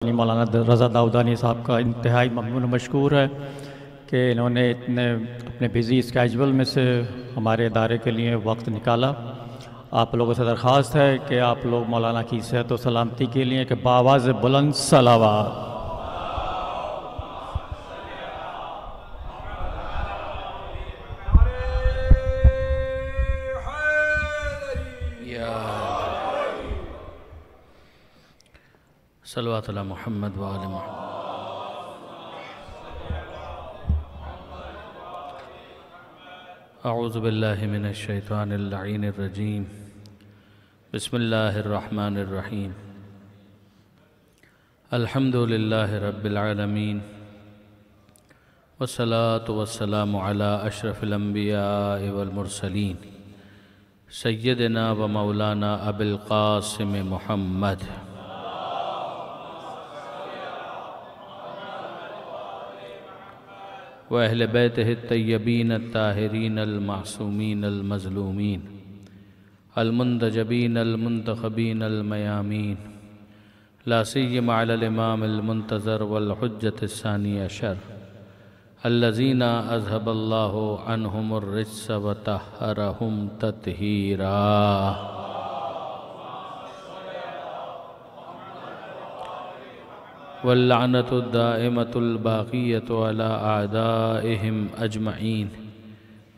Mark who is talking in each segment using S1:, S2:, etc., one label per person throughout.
S1: مولانا رضا داؤدانی صاحب کا انتہائی ممنون و مشکور ہے کہ انہوں نے اتنے اپنے بزی اسکیجول میں سے ہمارے ادارے کے لیے وقت نکالا۔ آپ لوگوں سے درخواست ہے کہ آپ لوگ مولانا کی صحت و سلامتی کے لیے کہ بآواز بلند صلوات۔
S2: صلوات علی محمد و آل محمد۔ اعوذ باللہ من الشیطان اللعین الرجیم، بسم اللہ الرحمن الرحیم، الحمد للہ رب العالمین، والصلاة والسلام علی اشرف الانبیاء والمرسلین، سیدنا و مولانا ابی القاسم محمد وَأَهْلِ بَيْتِهِ الطَّيِّبِينَ الطَّاهِرِينَ الْمَعْصُومِينَ الْمَظْلُومِينَ الْمُنْتَجَبِينَ الْمُنْتَخَبِينَ الْمَيَامِينَ لَا سِيَّمَا عَلَى الْإِمَامِ الْمُنْتَظَرِ وَالْحُجَّةِ الثَّانِيَةِ عَشَرَ الَّذِينَ أَذْهَبَ اللَّهُ عَنْهُمُ الرِّجْسَ وَطَهَّرَهُمْ تَطْهِيرًا۔ واللعنة الدائمة الباقية على أعدائهم أجمعين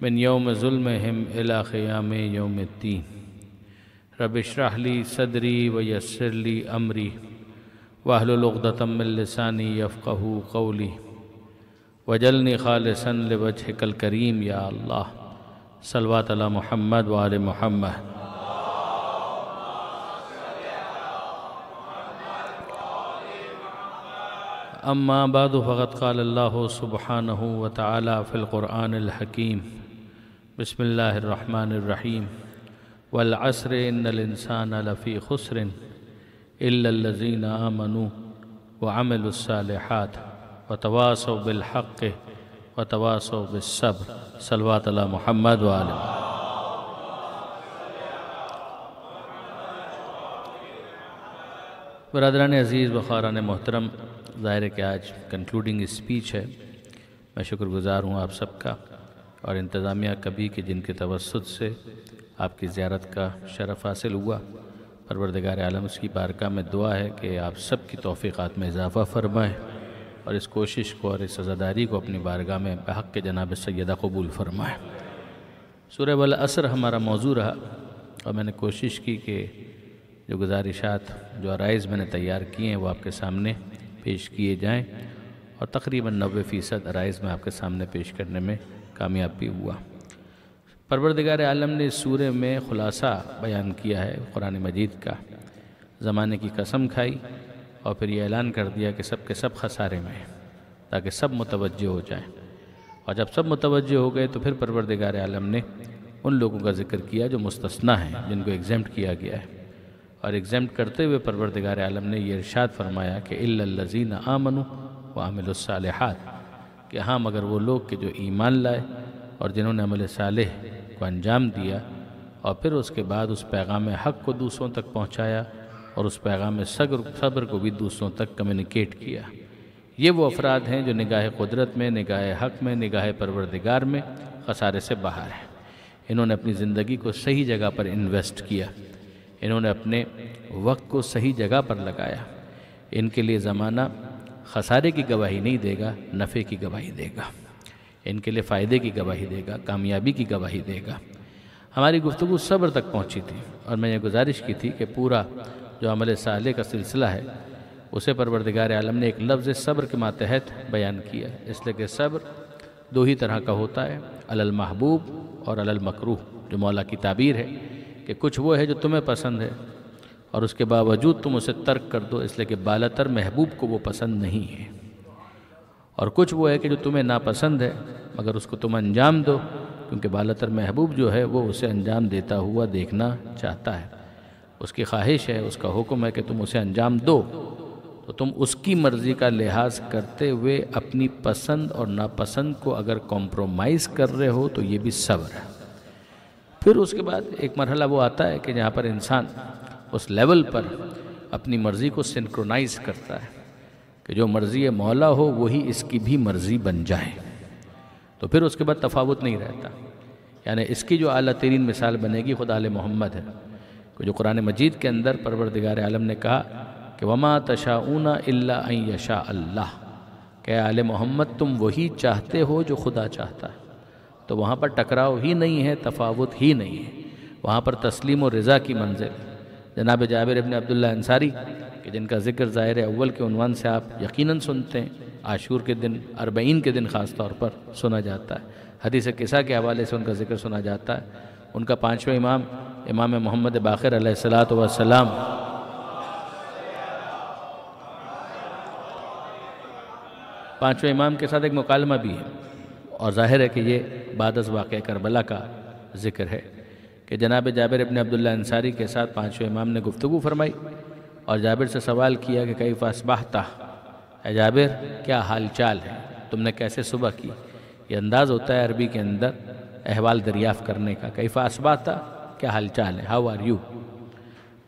S2: من يوم ظلمهم إلى قيام يوم الدين۔ رب اشرح لي صدري ويسر لي أمري واحلل عقدة من لساني يفقهوا قولي واجعلني خالصا لوجهك الكريم يا الله۔ صلوات على محمد وآل محمد۔ اما بعد فقد قال الله سبحانه وتعالى في القرآن الحكيم، بسم الله الرحمن الرحيم، والعصر إن الإنسان لفي خسر إلا الذين آمنوا وعملوا الصالحات وتواصوا بالحق وتواصوا بالصبر۔ صلوات على محمد وآل محمد۔ برادران عزیز و خواہران محترم، ظاہر ہے کہ آج کنکلوڈنگ اسپیچ ہے۔ میں شکر گزار ہوں آپ سب کا اور انتظامیہ کا بھی کہ جن کے توسط سے آپ کی زیارت کا شرف حاصل ہوا۔ پروردگار عالم اس کی بارگاہ میں دعا ہے کہ آپ سب کی توفیقات میں اضافہ فرمائے اور اس کوشش کو اور اس عزاداری کو اپنی بارگاہ میں بحق کے جناب سیدہ قبول فرمائے۔ سورہ والعصر ہمارا موضوع رہا اور میں نے کوشش کی کہ جو گزارشات جو عرائض میں نے تیار کیے ہیں وہ آپ کے سامنے پیش کیے جائیں، اور تقریباً 90% عرائض میں آپ کے سامنے پیش کرنے میں کامیاب بھی ہوا۔ پروردگار عالم نے اس سورہ میں خلاصہ بیان کیا ہے قرآن مجید کا، زمانے کی قسم کھائی اور پھر یہ اعلان کر دیا کہ سب کے سب خسارے میں ہیں تاکہ سب متوجہ ہو جائیں، اور جب سب متوجہ ہو گئے تو پھر پروردگار عالم نے ان لوگوں کا ذکر کیا جو مستثنیٰ ہیں، جن کو ایگزمپٹ کیا گیا ہے، اور ایگزمپٹ کرتے ہوئے پروردگار عالم نے یہ ارشاد فرمایا کہ إِلَّا الَّذِينَ آمَنُوا وَعَمِلُوا الصَّالِحَاتِ، کہ ہاں مگر وہ لوگ کہ جو ایمان لائے اور جنہوں نے عمل صالح کو انجام دیا اور پھر اس کے بعد اس پیغام حق کو دوسروں تک پہنچایا اور اس پیغام صبر کو بھی دوسروں تک کمیونیکیٹ کیا۔ یہ وہ افراد ہیں جو نگاہ قدرت میں، نگاہ حق میں، نگاہ پروردگار میں خسارے سے باہر ہیں۔ انہوں نے اپنی زندگی کو صحیح جگہ پر انویسٹ کیا، انہوں نے اپنے وقت کو صحیح جگہ پر لگایا۔ ان کے لیے زمانہ خسارے کی گواہی نہیں دے گا، نفع کی گواہی دے گا، ان کے لیے فائدے کی گواہی دے گا، کامیابی کی گواہی دے گا۔ ہماری گفتگو صبر تک پہنچی تھی اور میں یہ گزارش کی تھی کہ پورا جو عمل صالح کا سلسلہ ہے اسے پروردگار عالم نے ایک لفظ صبر کے ماتحت بیان کیا، اس لیے کہ صبر دو ہی طرح کا ہوتا ہے، علی المحبوب اور علی المکروہ۔ جو مولا کی تعبیر ہے کہ کچھ وہ ہے جو تمہیں پسند ہے اور اس کے باوجود تم اسے ترک کر دو، اس لیے کہ بالا تر محبوب کو وہ پسند نہیں ہے، اور کچھ وہ ہے کہ جو تمہیں ناپسند ہے مگر اس کو تم انجام دو، کیونکہ بالا تر محبوب جو ہے وہ اسے انجام دیتا ہوا دیکھنا چاہتا ہے، اس کی خواہش ہے، اس کا حکم ہے کہ تم اسے انجام دو، تو تم اس کی مرضی کا لحاظ کرتے ہوئے اپنی پسند اور ناپسند کو اگر کمپرومائز کر رہے ہو تو یہ بھی صبر ہے۔ پھر اس کے بعد ایک مرحلہ وہ آتا ہے کہ جہاں پر انسان اس لیول پر اپنی مرضی کو سنکرونائز کرتا ہے، کہ جو مرضی مولا ہو وہی اس کی بھی مرضی بن جائے، تو پھر اس کے بعد تفاوت نہیں رہتا. یعنی اس کی جو اعلیٰ ترین مثال بنے گی خود آل محمد ہے، کہ جو قرآن مجید کے اندر پروردگار عالم نے کہا کہ وَمَا تَشَاءُونَ إِلَّا أَن يَشَاءَ اللَّهُ، کہ آل محمد تم وہی چاہتے ہو جو خدا چاہتا ہے. تو وہاں پر ٹکراؤ ہی نہیں ہے، تفاوت ہی نہیں ہے، وہاں پر تسلیم و رضا کی منزل. جناب جابر ابن عبداللہ انصاری کہ جن کا ذکر ظاہر اول کے عنوان سے آپ یقیناً سنتے ہیں، عاشور کے دن، اربعین کے دن خاص طور پر سنا جاتا ہے، حدیث قصہ کے حوالے سے ان کا ذکر سنا جاتا ہے. ان کا پانچویں امام، امام محمد باقر علیہ السلام پانچویں امام کے ساتھ ایک مکالمہ بھی ہے، اور ظاہر ہے کہ یہ بعد از واقعہ کربلا کا ذکر ہے کہ جناب جابر ابن عبداللہ انصاری کے ساتھ پانچویں امام نے گفتگو فرمائی اور جابر سے سوال کیا کہ کیف اصبحت، اے جابر کیا حال چال ہے، تم نے کیسے صبح کی. یہ انداز ہوتا ہے عربی کے اندر احوال دریافت کرنے کا، کیف اصبحت، کیا حال چال ہے، ہاؤ آر یو.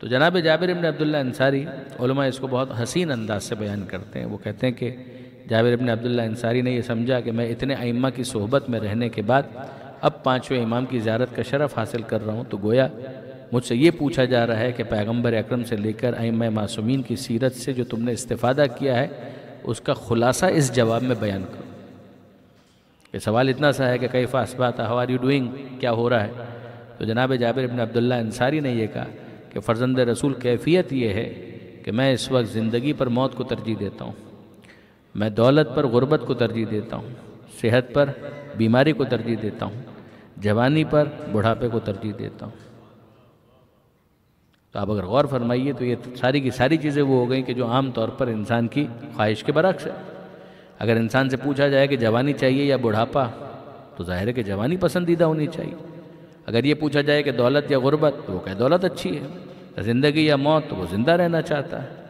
S2: تو جناب جابر ابن عبداللہ انصاری، علماء اس کو بہت حسین انداز سے بیان کرتے ہیں. وہ کہتے ہیں کہ جابر ابن عبداللہ انصاری نے یہ سمجھا کہ میں اتنے ائمہ کی صحبت میں رہنے کے بعد اب پانچویں امام کی زیارت کا شرف حاصل کر رہا ہوں، تو گویا مجھ سے یہ پوچھا جا رہا ہے کہ پیغمبر اکرم سے لے کر ائمہ معصومین کی سیرت سے جو تم نے استفادہ کیا ہے اس کا خلاصہ اس جواب میں بیان کرو. یہ سوال اتنا سا ہے کہ کیف اصبحت، ہاؤ آر یو ڈوئنگ، کیا ہو رہا ہے. تو جناب جابر ابن عبداللہ انصاری نے یہ کہا کہ فرزند رسول کیفیت یہ ہے کہ میں اس وقت زندگی پر موت کو ترجیح دیتا ہوں، میں دولت پر غربت کو ترجیح دیتا ہوں، صحت پر بیماری کو ترجیح دیتا ہوں، جوانی پر بڑھاپے کو ترجیح دیتا ہوں. تو آپ اگر غور فرمائیے تو یہ ساری کی ساری چیزیں وہ ہو گئیں کہ جو عام طور پر انسان کی خواہش کے برعکس ہے. اگر انسان سے پوچھا جائے کہ جوانی چاہیے یا بڑھاپا، تو ظاہر ہے کہ جوانی پسندیدہ ہونی چاہیے. اگر یہ پوچھا جائے کہ دولت یا غربت، تو وہ کہے دولت اچھی ہے. زندگی یا موت، تو وہ زندہ رہنا چاہتا ہے.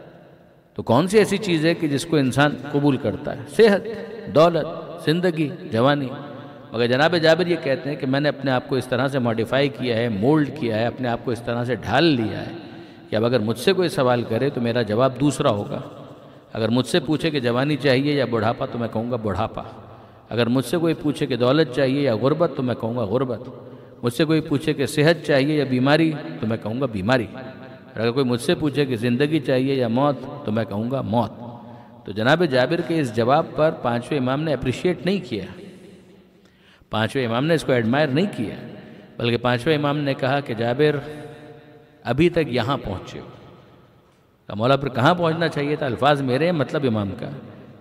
S2: تو کون سی ایسی چیز ہے کہ جس کو انسان قبول کرتا ہے؟ صحت، دولت، زندگی، جوانی. مگر جناب جابر یہ کہتے ہیں کہ میں نے اپنے آپ کو اس طرح سے ماڈیفائی کیا ہے، مولڈ کیا ہے، اپنے آپ کو اس طرح سے ڈھال لیا ہے کہ اب اگر مجھ سے کوئی سوال کرے تو میرا جواب دوسرا ہوگا. اگر مجھ سے پوچھے کہ جوانی چاہیے یا بڑھاپا، تو میں کہوں گا بڑھاپا. اگر مجھ سے کوئی پوچھے کہ دولت چاہیے یا غربت، تو میں کہوں گا غربت. مجھ سے کوئی پوچھے کہ صحت چاہیے یا بیماری، تو میں کہوں گا بیماری. اور اگر کوئی مجھ سے پوچھے کہ زندگی چاہیے یا موت، تو میں کہوں گا موت. تو جناب جابر کے اس جواب پر پانچویں امام نے اپریشیٹ نہیں کیا، پانچویں امام نے اس کو ایڈمائر نہیں کیا، بلکہ پانچویں امام نے کہا کہ جابر ابھی تک یہاں پہنچے ہو. مولا پر کہاں پہنچنا چاہیے تھا؟ الفاظ میرے ہیں، مطلب امام کا.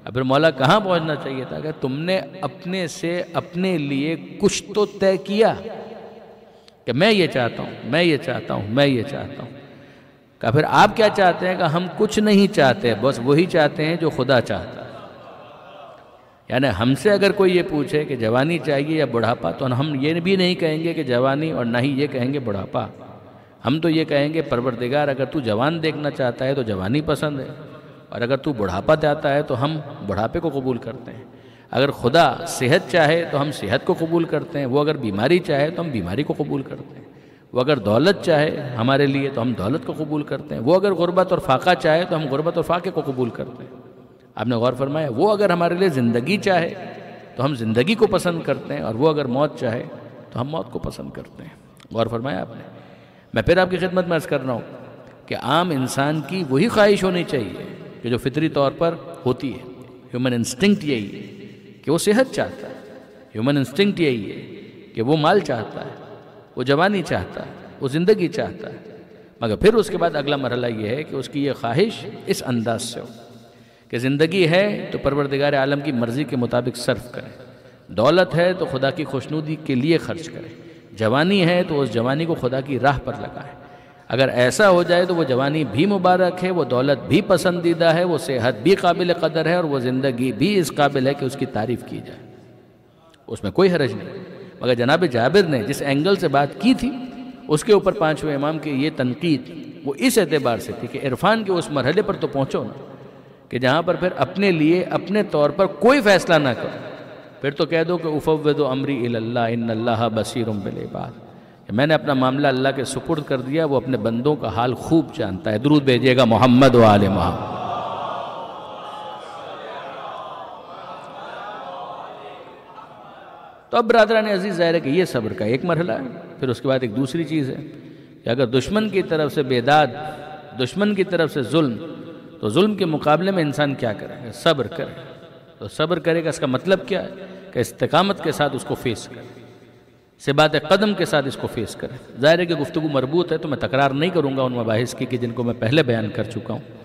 S2: اب پھر مولا کہاں پہنچنا چاہیے تھا کہ تم نے اپنے سے اپنے لیے کچھ تو طے کیا کہ میں یہ چاہتا ہوں، میں یہ چاہتا ہوں، میں یہ چاہتا ہوں. کہ پھر آپ کیا چاہتے ہیں؟ کہ ہم کچھ نہیں چاہتے، بس وہی چاہتے ہیں جو خدا چاہتا ہے. یعنی ہم سے اگر کوئی یہ پوچھے کہ جوانی چاہیے یا بڑھاپا، تو ہم یہ بھی نہیں کہیں گے کہ جوانی، اور نہ ہی یہ کہیں گے بڑھاپا. ہم تو یہ کہیں گے پروردگار اگر تو جوان دیکھنا چاہتا ہے تو جوانی پسند ہے، اور اگر تو بڑھاپا چاہتا ہے تو ہم بڑھاپے کو قبول کرتے ہیں. اگر خدا صحت چاہے تو ہم صحت کو قبول کرتے ہیں، وہ اگر بیماری چاہے تو ہم بیماری کو قبول کرتے ہیں. وہ اگر دولت چاہے ہمارے لیے تو ہم دولت کو قبول کرتے ہیں. وہ اگر غربت اور فاقہ چاہے تو ہم غربت اور فاقے کو قبول کرتے ہیں. آپ نے غور فرمایا؟ وہ اگر ہمارے لیے زندگی چاہے تو ہم زندگی کو پسند کرتے ہیں، اور وہ اگر موت چاہے تو ہم موت کو پسند کرتے ہیں. غور فرمایا آپ نے؟ میں پھر آپ کی خدمت میں عرض کر رہا ہوں کہ عام انسان کی وہی خواہش ہونی چاہیے کہ جو فطری طور پر ہوتی ہے. ہیومن انسٹنکٹ یہی ہے کہ وہ صحت چاہتا ہے. ہیومن انسٹنکٹ یہی ہے کہ وہ مال چاہتا ہے، وہ جوانی چاہتا ہے، وہ زندگی چاہتا ہے. مگر پھر اس کے بعد اگلا مرحلہ یہ ہے کہ اس کی یہ خواہش اس انداز سے ہو کہ زندگی ہے تو پروردگار عالم کی مرضی کے مطابق صرف کرے، دولت ہے تو خدا کی خوشنودی کے لیے خرچ کرے، جوانی ہے تو اس جوانی کو خدا کی راہ پر لگائے. اگر ایسا ہو جائے تو وہ جوانی بھی مبارک ہے، وہ دولت بھی پسندیدہ ہے، وہ صحت بھی قابل قدر ہے، اور وہ زندگی بھی اس قابل ہے کہ اس کی تعریف کی جائے. اس میں کوئی حرج نہیں. مگر جناب جابر نے جس اینگل سے بات کی تھی اس کے اوپر پانچویں امام کی یہ تنقید وہ اس اعتبار سے تھی کہ عرفان کے اس مرحلے پر تو پہنچو نا کہ جہاں پر پھر اپنے لیے اپنے طور پر کوئی فیصلہ نہ کرو. پھر تو کہہ دو کہ افوض امری الی اللہ ان اللہ بصیر بالعباد، کہ میں نے اپنا معاملہ اللہ کے سپرد کر دیا، وہ اپنے بندوں کا حال خوب جانتا ہے. درود بھیجیے گا محمد و آل محمد. تو اب برادران عزیز ظاہر ہے کہ یہ صبر کا ایک مرحلہ ہے. پھر اس کے بعد ایک دوسری چیز ہے کہ اگر دشمن کی طرف سے بیداد، دشمن کی طرف سے ظلم، تو ظلم کے مقابلے میں انسان کیا کرے؟ صبر کرے. تو صبر کرے گا اس کا مطلب کیا ہے؟ کہ استقامت کے ساتھ اس کو فیس کرے، ثبات قدم کے ساتھ اس کو فیس کرے. ظاہر ہے کہ گفتگو مربوط ہے تو میں تکرار نہیں کروں گا ان مباحث کی کہ جن کو میں پہلے بیان کر چکا ہوں.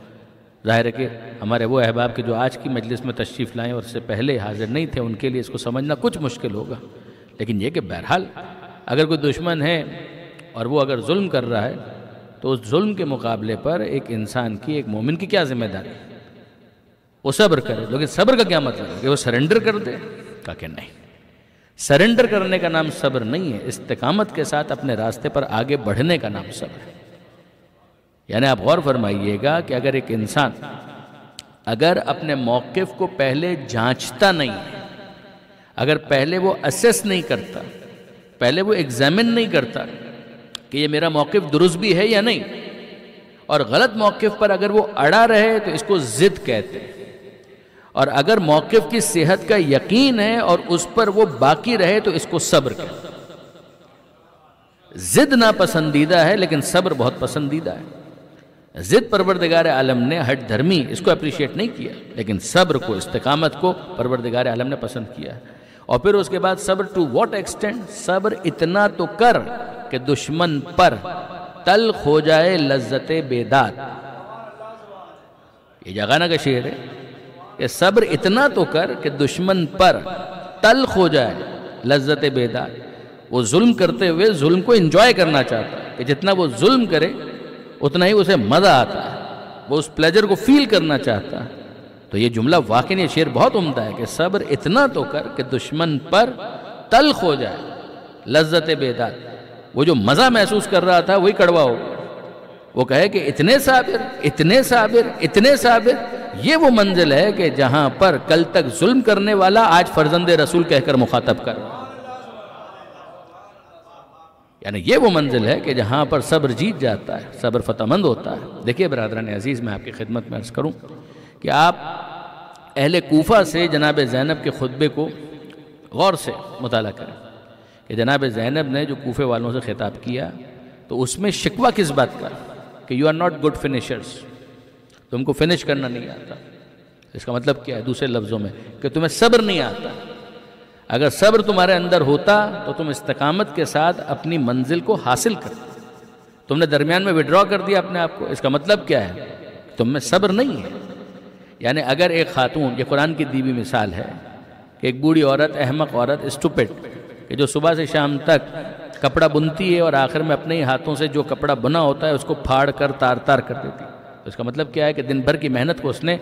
S2: ظاہر ہے کہ ہمارے وہ احباب کے جو آج کی مجلس میں تشریف لائیں اور اس سے پہلے حاضر نہیں تھے، ان کے لیے اس کو سمجھنا کچھ مشکل ہوگا. لیکن یہ کہ بہرحال اگر کوئی دشمن ہے اور وہ اگر ظلم کر رہا ہے تو اس ظلم کے مقابلے پر ایک انسان کی، ایک مومن کی کیا ذمہ داری ہے؟ وہ صبر کرے. لیکن صبر کا کیا مطلب ہے کہ وہ سرنڈر کر دے؟ کہا کہ نہیں، سرنڈر کرنے کا نام صبر نہیں ہے. استقامت کے ساتھ اپنے راستے پر آگے بڑھنے کا نام صبر ہے. یعنی آپ غور فرمائیے گا کہ اگر ایک انسان اگر اپنے موقف کو پہلے جانچتا نہیں ہے، اگر پہلے وہ اسیس نہیں کرتا، پہلے وہ ایگزامن نہیں کرتا کہ یہ میرا موقف درست بھی ہے یا نہیں، اور غلط موقف پر اگر وہ اڑا رہے تو اس کو ضد کہتے ہیں. اور اگر موقف کی صحت کا یقین ہے اور اس پر وہ باقی رہے تو اس کو صبر کہتے ہیں. ضد ناپسندیدہ ہے لیکن صبر بہت پسندیدہ ہے. ضد پروردگار عالم نے ہٹ دھرمی اس کو اپریشیٹ نہیں کیا، لیکن صبر کو، استقامت کو پروردگار عالم نے پسند کیا ہے. اور پھر اس کے بعد صبر ٹو واٹ ایکسٹینٹ؟ صبر اتنا تو کر کہ دشمن پر تلخ ہو جائے لذت بیداد. یہ جاگانا کا شعر ہے کہ صبر اتنا تو کر کہ دشمن پر تلخ ہو جائے لذت بیداد. وہ ظلم کرتے ہوئے ظلم کو انجوائے کرنا چاہتا ہے کہ جتنا وہ ظلم کرے اتنا ہی اسے مزہ آتا ہے، وہ اس پلیجر کو فیل کرنا چاہتا ہے. تو یہ جملہ واقعی یہ شعر بہت عمدہ ہے کہ صبر اتنا تو کر کہ دشمن پر تلخ ہو جائے لذت بیداد. وہ جو مزہ محسوس کر رہا تھا وہی کڑوا ہو گیا. وہ کہے کہ اتنے صابر، اتنے صابر، اتنے صابر. یہ وہ منزل ہے کہ جہاں پر کل تک ظلم کرنے والا آج فرزند رسول کہہ کر مخاطب کر رہا ہے. یعنی یہ وہ منزل ہے کہ جہاں پر صبر جیت جاتا ہے، صبر فتح مند ہوتا ہے. دیکھیے برادران عزیز، میں آپ کی خدمت میں عرض کروں کہ آپ اہل کوفہ سے جناب زینب کے خطبے کو غور سے مطالعہ کریں کہ جناب زینب نے جو کوفے والوں سے خطاب کیا تو اس میں شکوہ کس بات کا کہ یو آر ناٹ گڈ فنیشرز، تم کو فنش کرنا نہیں آتا. اس کا مطلب کیا ہے دوسرے لفظوں میں کہ تمہیں صبر نہیں آتا. اگر صبر تمہارے اندر ہوتا تو تم استقامت کے ساتھ اپنی منزل کو حاصل کرتے. تم نے درمیان میں وڈرا کر دیا اپنے آپ کو. اس کا مطلب کیا ہے؟ تم میں صبر نہیں ہے. یعنی اگر ایک خاتون، یہ قرآن کی دی ہوئی مثال ہے کہ ایک بوڑھی عورت، احمق عورت، اسٹوپٹ، کہ جو صبح سے شام تک کپڑا بنتی ہے اور آخر میں اپنے ہی ہاتھوں سے جو کپڑا بنا ہوتا ہے اس کو پھاڑ کر تار تار کر دیتی. تو اس کا مطلب کیا ہے کہ دن بھر کی محنت کو اس نے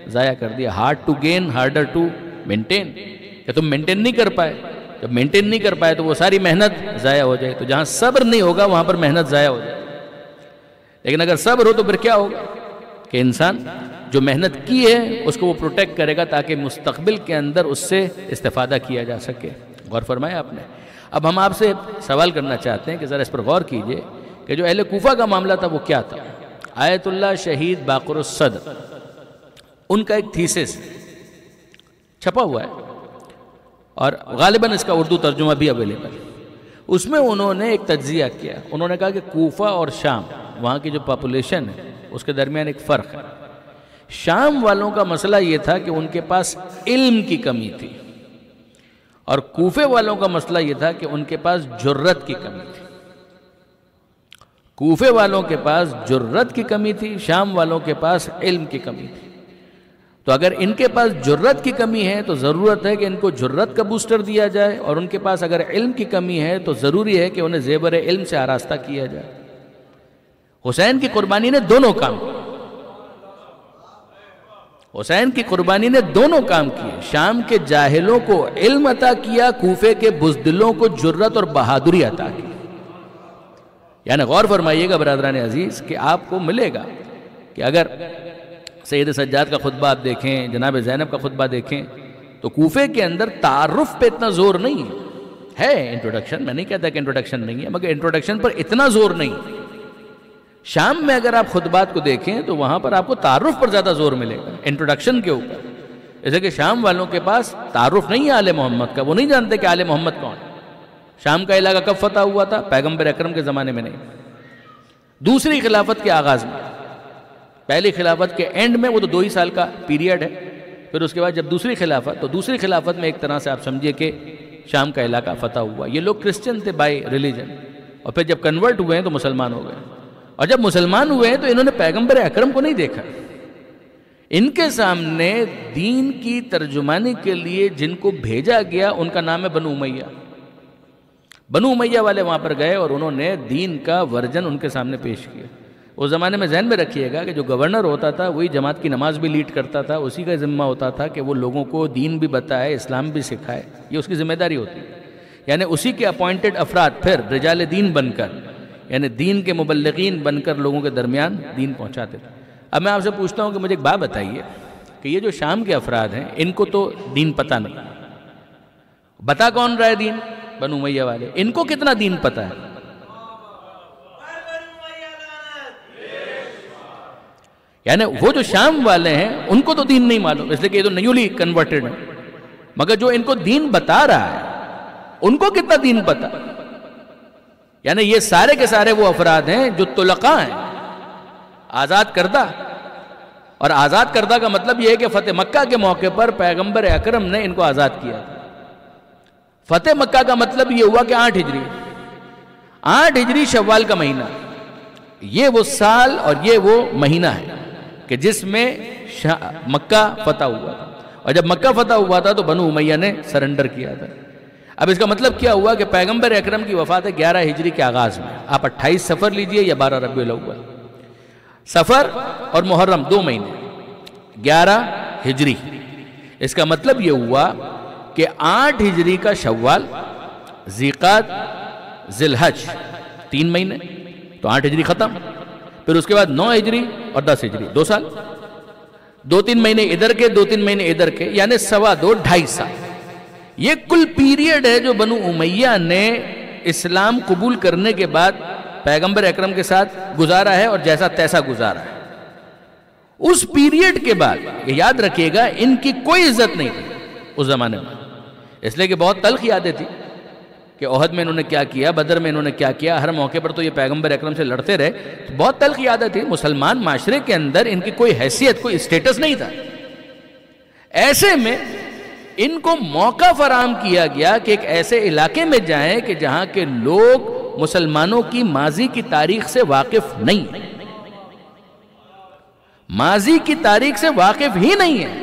S2: ضائع کر دیا. Hard to gain, harder to maintain. کہ تم مینٹین نہیں کر پائے. جب مینٹین نہیں کر پائے تو وہ ساری محنت ضائع ہو جائے. تو جہاں صبر نہیں ہوگا وہاں پر محنت ضائع ہو جائے. لیکن اگر صبر ہو تو پھر کیا ہوگا کہ انسان جو محنت کی ہے اس کو وہ پروٹیکٹ کرے گا تاکہ مستقبل کے اندر اس سے استفادہ کیا جا سکے. غور فرمایا آپ نے. اب ہم آپ سے سوال کرنا چاہتے ہیں کہ ذرا اس پر غور کیجئے کہ جو اہل کوفہ کا معاملہ تھا وہ کیا تھا. آیت اللہ شہید باقر الصدر ان کا ایک تھیسس چھپا ہوا ہے اور غالباً اس کا اردو ترجمہ بھی اویلیبل ہے. اس میں انہوں نے ایک تجزیہ کیا. انہوں نے کہا کہ کوفہ اور شام، وہاں کی جو پاپولیشن ہے اس کے درمیان ایک فرق ہے. شام والوں کا مسئلہ یہ تھا کہ ان کے پاس علم کی کمی تھی اور کوفے والوں کا مسئلہ یہ تھا کہ ان کے پاس جرت کی کمی تھی. کوفے والوں کے پاس جرت کی کمی تھی، شام والوں کے پاس علم کی کمی تھی. تو اگر ان کے پاس جرت کی کمی ہے تو ضرورت ہے کہ ان کو جرت کا بوسٹر دیا جائے، اور ان کے پاس اگر علم کی کمی ہے تو ضروری ہے کہ انہیں زیور علم سے آراستہ کیا جائے. حسین کی قربانی نے دونوں کام کیے. حسین کی قربانی نے دونوں کام کیے. شام کے جاہلوں کو علم عطا کیا، کوفے کے بزدلوں کو جرت اور بہادری عطا کی. یعنی غور فرمائیے گا برادران عزیز کہ آپ کو ملے گا کہ اگر سید سجاد کا خطبہ آپ دیکھیں، جناب زینب کا خطبہ دیکھیں، تو کوفے کے اندر تعارف پہ اتنا زور نہیں ہے. انٹروڈکشن، میں نہیں کہتا کہ انٹروڈکشن نہیں ہے، مگر انٹروڈکشن پر اتنا زور نہیں. شام میں اگر آپ خطبات کو دیکھیں تو وہاں پر آپ کو تعارف پر زیادہ زور ملے گا، انٹروڈکشن کے اوپر. اس لیے کہ شام والوں کے پاس تعارف نہیں ہے آل محمد کا، وہ نہیں جانتے کہ آل محمد کون. شام کا علاقہ کب فتح ہوا تھا؟ پیغمبر اکرم کے زمانے میں نہیں، دوسری خلافت کے آغاز میں. پہلی خلافت کے اینڈ میں وہ تو 2 ہی سال کا پیریڈ ہے، پھر اس کے بعد جب دوسری خلافت، تو دوسری خلافت میں ایک طرح سے آپ سمجھیے کہ شام کا علاقہ فتح ہوا. یہ لوگ کرسچن تھے بائی ریلیجن، اور پھر جب کنورٹ ہوئے ہیں تو مسلمان ہو گئے، اور جب مسلمان ہوئے ہیں تو انہوں نے پیغمبر اکرم کو نہیں دیکھا. ان کے سامنے دین کی ترجمانی کے لیے جن کو بھیجا گیا ان کا نام ہے بنو امیہ. بنو امیہ والے وہاں پر گئے اور انہوں نے دین کا ورژن ان کے سامنے پیش کیا. اس زمانے میں ذہن میں رکھیے گا کہ جو گورنر ہوتا تھا وہی جماعت کی نماز بھی لیڈ کرتا تھا، اسی کا ذمہ ہوتا تھا کہ وہ لوگوں کو دین بھی بتائے، اسلام بھی سکھائے، یہ اس کی ذمہ داری ہوتی ہے. یعنی اسی کے اپوائنٹڈ افراد پھر رجال دین بن کر، یعنی دین کے مبلغین بن کر لوگوں کے درمیان دین پہنچاتے تھے. اب میں آپ سے پوچھتا ہوں کہ مجھے ایک بات بتائیے کہ یہ جو شام کے افراد ہیں ان کو تو دین پتہ نہیں، بتا کون رہا ہے دین؟ بنو امیہ والے. ان کو کتنا دین پتہ ہے؟ یعنی وہ جو شام والے ہیں ان کو تو دین نہیں معلوم، اس لیے کہ یہ تو نیولی کنورٹڈ ہیں، مگر جو ان کو دین بتا رہا ہے ان کو کتنا دین پتہ؟ یعنی یہ سارے کے سارے وہ افراد ہیں جو طلقاء ہیں، آزاد کردہ. اور آزاد کردہ کا مطلب یہ ہے کہ فتح مکہ کے موقع پر پیغمبر اکرم نے ان کو آزاد کیا. فتح مکہ کا مطلب یہ ہوا کہ 8 ہجری 8 ہجری شوال کا مہینہ، یہ وہ سال اور یہ وہ مہینہ ہے کہ جس میں مکہ فتح ہوا تھا. اور جب مکہ فتح ہوا تھا تو بنو امیہ نے سرنڈر کیا تھا. اب اس کا مطلب کیا ہوا کہ پیغمبر اکرم کی وفات ہے 11 ہجری کے آغاز میں. آپ 28 صفر لیجئے یا 12 ربیع الاول. صفر اور محرم 2 مہینے، 11 ہجری. اس کا مطلب یہ ہوا کہ 8 ہجری کا شوال، ذیقعد، ذی الحج 3 مہینے، تو 8 ہجری ختم. پھر اس کے بعد 9 ہجری اور 10 ہجری 2 سال، 2-3 مہینے ادھر کے 2-3 مہینے ادھر کے، یعنی 2.25 2.5 سال. یہ کل پیریڈ ہے جو بنو امیہ نے اسلام قبول کرنے کے بعد پیغمبر اکرم کے ساتھ گزارا ہے، اور جیسا تیسا گزارا ہے. اس پیریڈ کے بعد یہ یاد رکھیے گا ان کی کوئی عزت نہیں تھی اس زمانے میں، اس لیے کہ بہت تلخ یادیں تھی کہ احد میں انہوں نے کیا کیا، بدر میں انہوں نے کیا کیا، ہر موقع پر تو یہ پیغمبر اکرم سے لڑتے رہے. تو بہت تلخ یادیں تھی. مسلمان معاشرے کے اندر ان کی کوئی حیثیت، کوئی اسٹیٹس نہیں تھا. ایسے میں ان کو موقع فراہم کیا گیا کہ ایک ایسے علاقے میں جائیں کہ جہاں کے لوگ مسلمانوں کی ماضی کی تاریخ سے واقف نہیں ہیں، ماضی کی تاریخ سے واقف ہی نہیں ہیں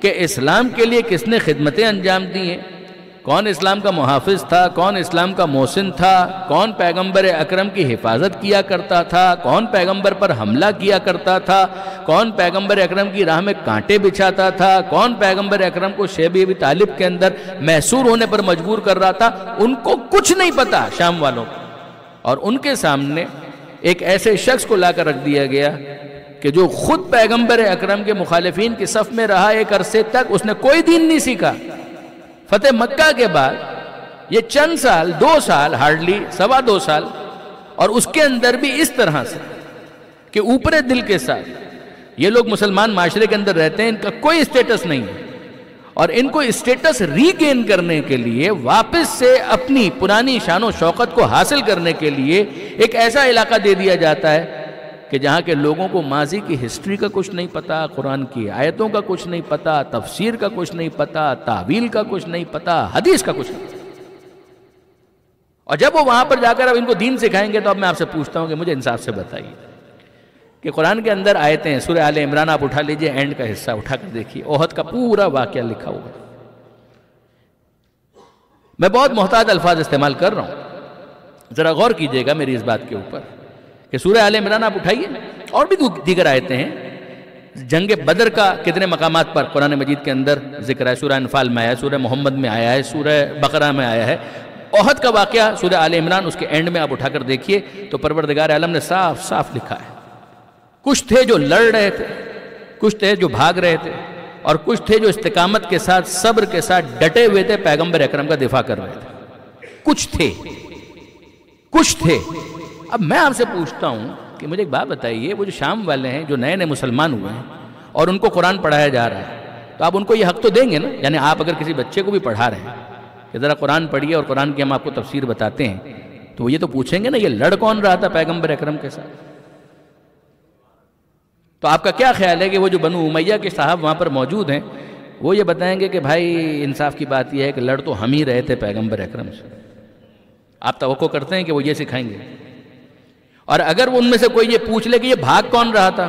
S2: کہ اسلام کے لیے کس نے خدمتیں انجام دی ہیں، کون اسلام کا محافظ تھا، کون اسلام کا محسن تھا، کون پیغمبر اکرم کی حفاظت کیا کرتا تھا، کون پیغمبر پر حملہ کیا کرتا تھا، کون پیغمبر اکرم کی راہ میں کانٹے بچھاتا تھا، کون پیغمبر اکرم کو شیب ابی طالب کے اندر محصور ہونے پر مجبور کر رہا تھا. ان کو کچھ نہیں پتا شام والوں کو. اور ان کے سامنے ایک ایسے شخص کو لا کر رکھ دیا گیا کہ جو خود پیغمبر اکرم کے مخالفین کی صف میں رہا ایک عرصے تک، اس نے کوئی دین نہیں سیکھا. فتح مکہ کے بعد یہ چند سال، 2 سال، ہارڈلی 2.25 سال، اور اس کے اندر بھی اس طرح سے کہ اوپر دل کے ساتھ یہ لوگ مسلمان معاشرے کے اندر رہتے ہیں، ان کا کوئی اسٹیٹس نہیں ہے. اور ان کو اسٹیٹس ری گین کرنے کے لیے، واپس سے اپنی پرانی شان و شوکت کو حاصل کرنے کے لیے ایک ایسا علاقہ دے دیا جاتا ہے کہ جہاں کے لوگوں کو ماضی کی ہسٹری کا کچھ نہیں پتا، قرآن کی آیتوں کا کچھ نہیں پتا، تفسیر کا کچھ نہیں پتا، تعویل کا کچھ نہیں پتا، حدیث کا کچھ نہیں پتا. اور جب وہ وہاں پر جا کر اب ان کو دین سکھائیں گے تو اب میں آپ سے پوچھتا ہوں کہ مجھے انصاف سے بتائیے کہ قرآن کے اندر آیتیں ہیں، سورہ آل عمران آپ اٹھا لیجئے، اینڈ کا حصہ اٹھا کر دیکھیے، احد کا پورا واقعہ لکھا ہوا ہے. میں بہت محتاط الفاظ استعمال کر رہا ہوں، ذرا غور کیجئے گا میری اس بات کے اوپر کہ سورہ آل عمران آپ اٹھائیے، اور بھی دیگر آیتیں ہیں. جنگ بدر کا کتنے مقامات پر قرآن مجید کے اندر ذکر ہے، سورہ انفال میں آیا ہے، سورہ محمد میں آیا ہے، سورہ بقرہ میں آیا ہے. احد کا واقعہ سورہ آل عمران اس کے اینڈ میں آپ اٹھا کر دیکھیے تو پروردگار عالم نے صاف صاف لکھا ہے. کچھ تھے جو لڑ رہے تھے، کچھ تھے جو بھاگ رہے تھے، اور کچھ تھے جو استقامت کے ساتھ، صبر کے ساتھ ڈٹے ہوئے تھے، پیغمبر اکرم کا دفاع کر رہے تھے. کچھ تھے. اب میں آپ سے پوچھتا ہوں کہ مجھے ایک بات بتائیے، وہ جو شام والے ہیں جو نئے نئے مسلمان ہوئے ہیں اور ان کو قرآن پڑھایا جا رہا ہے، تو آپ ان کو یہ حق تو دیں گے نا. یعنی آپ اگر کسی بچے کو بھی پڑھا رہے ہیں کہ ذرا قرآن پڑھیے اور قرآن کی ہم آپ کو تفسیر بتاتے ہیں، تو وہ یہ تو پوچھیں گے نا یہ لڑ کون رہا تھا پیغمبر اکرم کے ساتھ. تو آپ کا کیا خیال ہے کہ وہ جو بنو امیہ کے صاحب وہاں پر موجود ہیں وہ یہ بتائیں گے کہ بھائی انصاف کی بات یہ ہے کہ لڑ تو ہم ہی رہے تھے پیغمبر اکرم سے؟ آپ توقع کرتے ہیں کہ وہ یہ سکھائیں گے؟ اور اگر وہ ان میں سے کوئی یہ پوچھ لے کہ یہ بھاگ کون رہا تھا،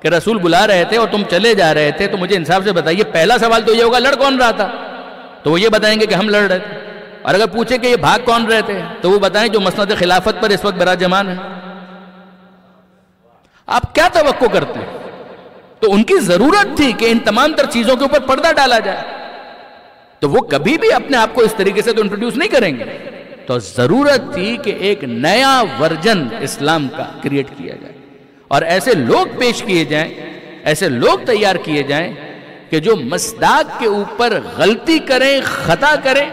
S2: کہ رسول بلا رہے تھے اور تم چلے جا رہے تھے، تو مجھے انصاف سے بتائیے پہلا سوال تو یہ ہوگا لڑ کون رہا تھا؟ تو وہ یہ بتائیں گے کہ ہم لڑ رہے تھے. اور اگر پوچھے کہ یہ بھاگ کون رہے تھے تو وہ بتائیں جو مسند خلافت پر اس وقت براجمان ہے. آپ کیا توقع کرتے ہیں؟ تو ان کی ضرورت تھی کہ ان تمام تر چیزوں کے اوپر پردہ ڈالا جائے، تو وہ کبھی بھی اپنے آپ کو اس طریقے سے تو انٹروڈیوس نہیں کریں گے. تو ضرورت تھی کہ ایک نیا ورژن اسلام کا کریٹ کیا جائے اور ایسے لوگ پیش کیے جائیں، ایسے لوگ تیار کیے جائیں کہ جو مصداق کے اوپر غلطی کریں، خطا کریں،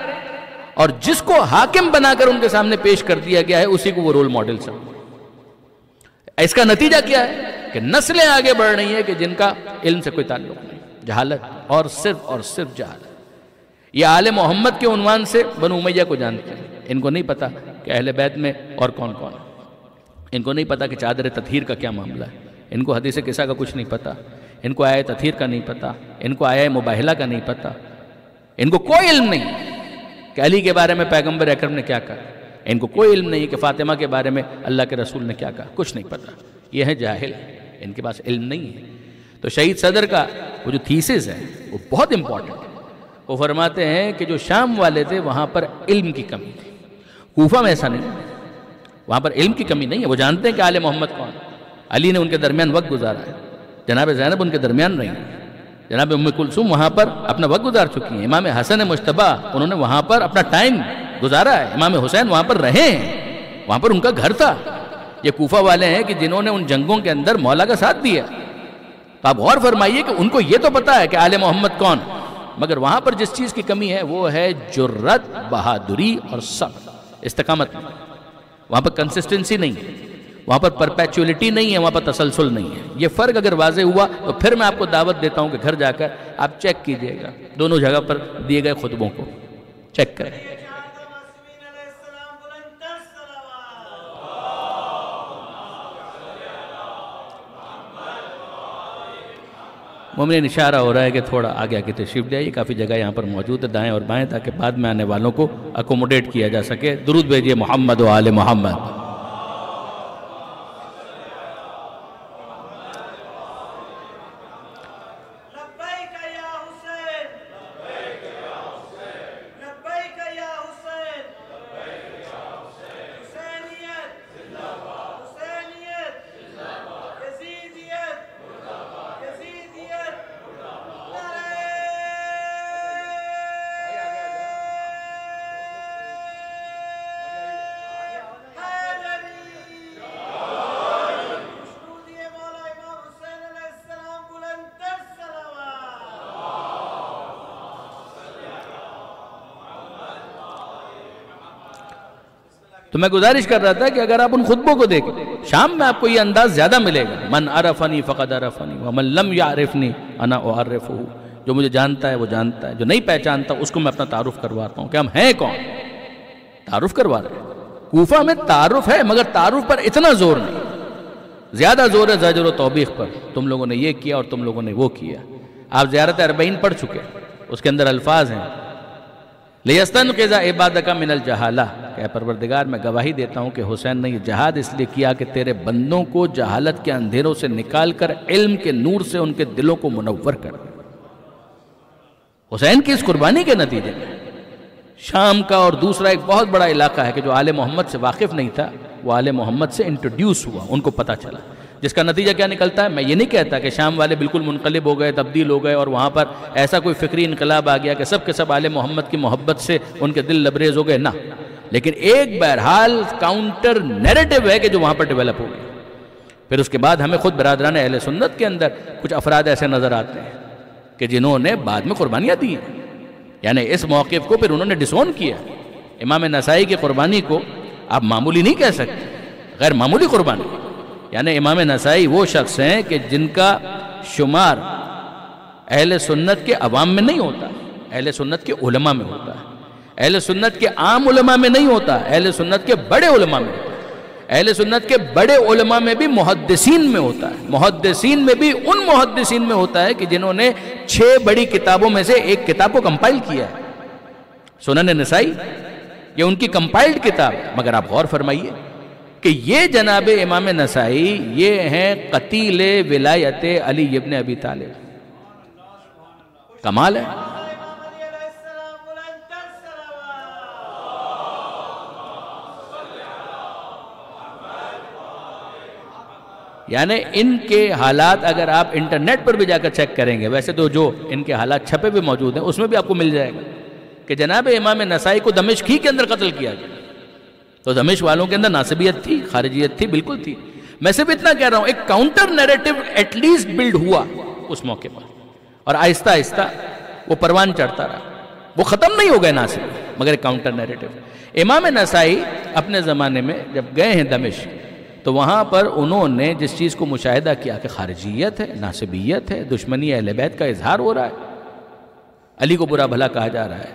S2: اور جس کو حاکم بنا کر ان کے سامنے پیش کر دیا گیا ہے اسی کو وہ رول ماڈل سمجھیں. اس کا نتیجہ کیا ہے کہ نسلیں آگے بڑھ رہی ہیں کہ جن کا علم سے کوئی تعلق نہیں، جہالت اور صرف جہالت. یہ آل محمد کے عنوان سے بنو امیہ کو جانتے ہیں، ان کو نہیں پتا کہ اہل بیت میں اور کون کون ہے، ان کو نہیں پتا کہ چادر تطہیر کا کیا معاملہ ہے، ان کو حدیث قصہ کا کچھ نہیں پتا، ان کو آیہ تطہیر کا نہیں پتا، ان کو آیہ مباہلہ کا نہیں پتا، ان کو کوئی علم نہیں کہ علی کے بارے میں پیغمبر اکرم نے کیا کہا، ان کو کوئی علم نہیں کہ فاطمہ کے بارے میں اللہ کے رسول نے کیا کہا، کچھ نہیں پتا. یہ ہے جاہل، ان کے پاس علم نہیں ہے. تو شہید صدر کا وہ جو تھیسس ہے وہ بہت امپورٹنٹ ہے. وہ فرماتے ہیں کہ جو شام والے تھے وہاں پر علم کی کمی تھی، کوفہ میں ایسا نہیں، وہاں پر علم کی کمی نہیں ہے. وہ جانتے ہیں کہ آل محمد کون، علی نے ان کے درمیان وقت گزارا ہے، جناب زینب ان کے درمیان رہی ہیں، جناب ام کلثوم وہاں پر اپنا وقت گزار چکی ہیں، امام حسن مجتبی انہوں نے وہاں پر اپنا ٹائم گزارا ہے، امام حسین وہاں پر رہے ہیں، وہاں پر ان کا گھر تھا. یہ کوفہ والے ہیں کہ جنہوں نے ان جنگوں کے اندر مولا کا ساتھ دیا. تو آپ غور فرمائیے کہ ان کو یہ تو پتا ہے کہ آل محمد کون، مگر وہاں پر جس چیز کی کمی ہے وہ ہے جرت، بہادری اور صبر، استقامت نہیں. وہاں پر کنسسٹنسی نہیں ہے، وہاں پر پرپیچولیٹی نہیں ہے، وہاں پر تسلسل نہیں ہے. یہ فرق اگر واضح ہوا تو پھر میں آپ کو دعوت دیتا ہوں کہ گھر جا کر آپ چیک کیجئے گا دونوں جگہ پر دیے گئے خطبوں کو چیک کریں. مومنین اشارہ ہو رہا ہے کہ تھوڑا آگے آگے تشریف لے آئیے، کافی جگہ یہاں پر موجود ہے دائیں اور بائیں، تاکہ بعد میں آنے والوں کو اکوموڈیٹ کیا جا سکے. درود بھیجیے محمد و آل محمد. تو میں گزارش کر رہا تھا کہ اگر آپ ان خطبوں کو دیکھیں شام میں آپ کو یہ انداز زیادہ ملے گا. من عرفنی فقد عرفنی ومن لم یعرفنی انا اعرفہ. جو مجھے جانتا ہے وہ جانتا ہے، جو نہیں پہچانتا اس کو میں اپنا تعارف کرواتا ہوں کہ ہم ہیں کون. تعارف کروا رہے ہیں. کوفہ میں تعارف ہے مگر تعارف پر اتنا زور نہیں، زیادہ زور ہے زجر و توبیخ پر. تم لوگوں نے یہ کیا اور تم لوگوں نے وہ کیا. آپ زیارت اربعین پڑھ چکے، اس کے اندر الفاظ ہیں لِيَسْتَنْقِذَ عِبَادَكَ مِنَ الْجَهَالَةِ کہ اے پروردگار میں گواہی دیتا ہوں کہ حسین نے یہ جہاد اس لیے کیا کہ تیرے بندوں کو جہالت کے اندھیروں سے نکال کر علم کے نور سے ان کے دلوں کو منور کر. حسین کی اس قربانی کے نتیجے میں شام کا اور دوسرا ایک بہت بڑا علاقہ ہے کہ جو آل محمد سے واقف نہیں تھا وہ آل محمد سے انٹروڈیوس ہوا، ان کو پتہ چلا، جس کا نتیجہ کیا نکلتا ہے. میں یہ نہیں کہتا کہ شام والے بالکل منقلب ہو گئے، تبدیل ہو گئے اور وہاں پر ایسا کوئی فکری انقلاب آ گیا کہ سب کے سب آل محمد کی محبت سے ان کے دل لبریز ہو گئے، نہ. لیکن ایک بہرحال کاؤنٹر نیریٹو ہے کہ جو وہاں پر ڈیولپ ہو گیا. پھر اس کے بعد ہمیں خود برادران اہل سنت کے اندر کچھ افراد ایسے نظر آتے ہیں کہ جنہوں نے بعد میں قربانیاں دی ہیں، یعنی اس موقف کو پھر انہوں نے ڈسون کیا. امام نسائی کی قربانی کو آپ معمولی نہیں کہہ سکتے، غیر معمولی قربانی. یعنی امام نسائی وہ شخص ہیں کہ جن کا شمار اہل سنت کے عوام میں نہیں ہوتا، اہل سنت کے علماء میں ہوتا ہے، اہل سنت کے عام علماء میں نہیں ہوتا، اہل سنت کے بڑے علماء میں ہوتا ہے۔ اہل سنت کے بڑے علماء میں بھی محدثین میں ہوتا ہے، محدثین میں بھی ان محدثین میں ہوتا ہے کہ جنہوں نے 6 بڑی کتابوں میں سے ایک کتاب کو کمپائل کیا ہے، سنن نسائی، یہ ان کی کمپائلڈ کتاب ہے۔ مگر آپ غور فرمائیے کہ یہ جناب امام نسائی یہ ہیں قتیل ولایت علی ابن ابی طالب، کمال ہے۔ یعنی ان کے حالات اگر آپ انٹرنیٹ پر بھی جا کر چیک کریں گے، ویسے تو جو ان کے حالات چھپے بھی موجود ہیں اس میں بھی آپ کو مل جائے گا کہ جناب امام نسائی کو دمشق ہی کے اندر قتل کیا گیا۔ تو دمشق والوں کے اندر ناصبیت تھی، خارجیت تھی، بالکل تھی۔ میں صرف اتنا کہہ رہا ہوں ایک counter narrative at least build ہوا اس موقع پر، اور آہستہ آہستہ وہ پروان چڑھتا رہا، وہ ختم نہیں ہو گئے ناصبی، مگر ایک کاؤنٹر نیریٹو۔ امام نسائی اپنے زمانے میں جب گئے ہیں دمشق تو وہاں پر انہوں نے جس چیز کو مشاہدہ کیا کہ خارجیت ہے، ناصبیت ہے، دشمنی اہل بیت کا اظہار ہو رہا ہے، علی کو برا بھلا کہا جا رہا ہے،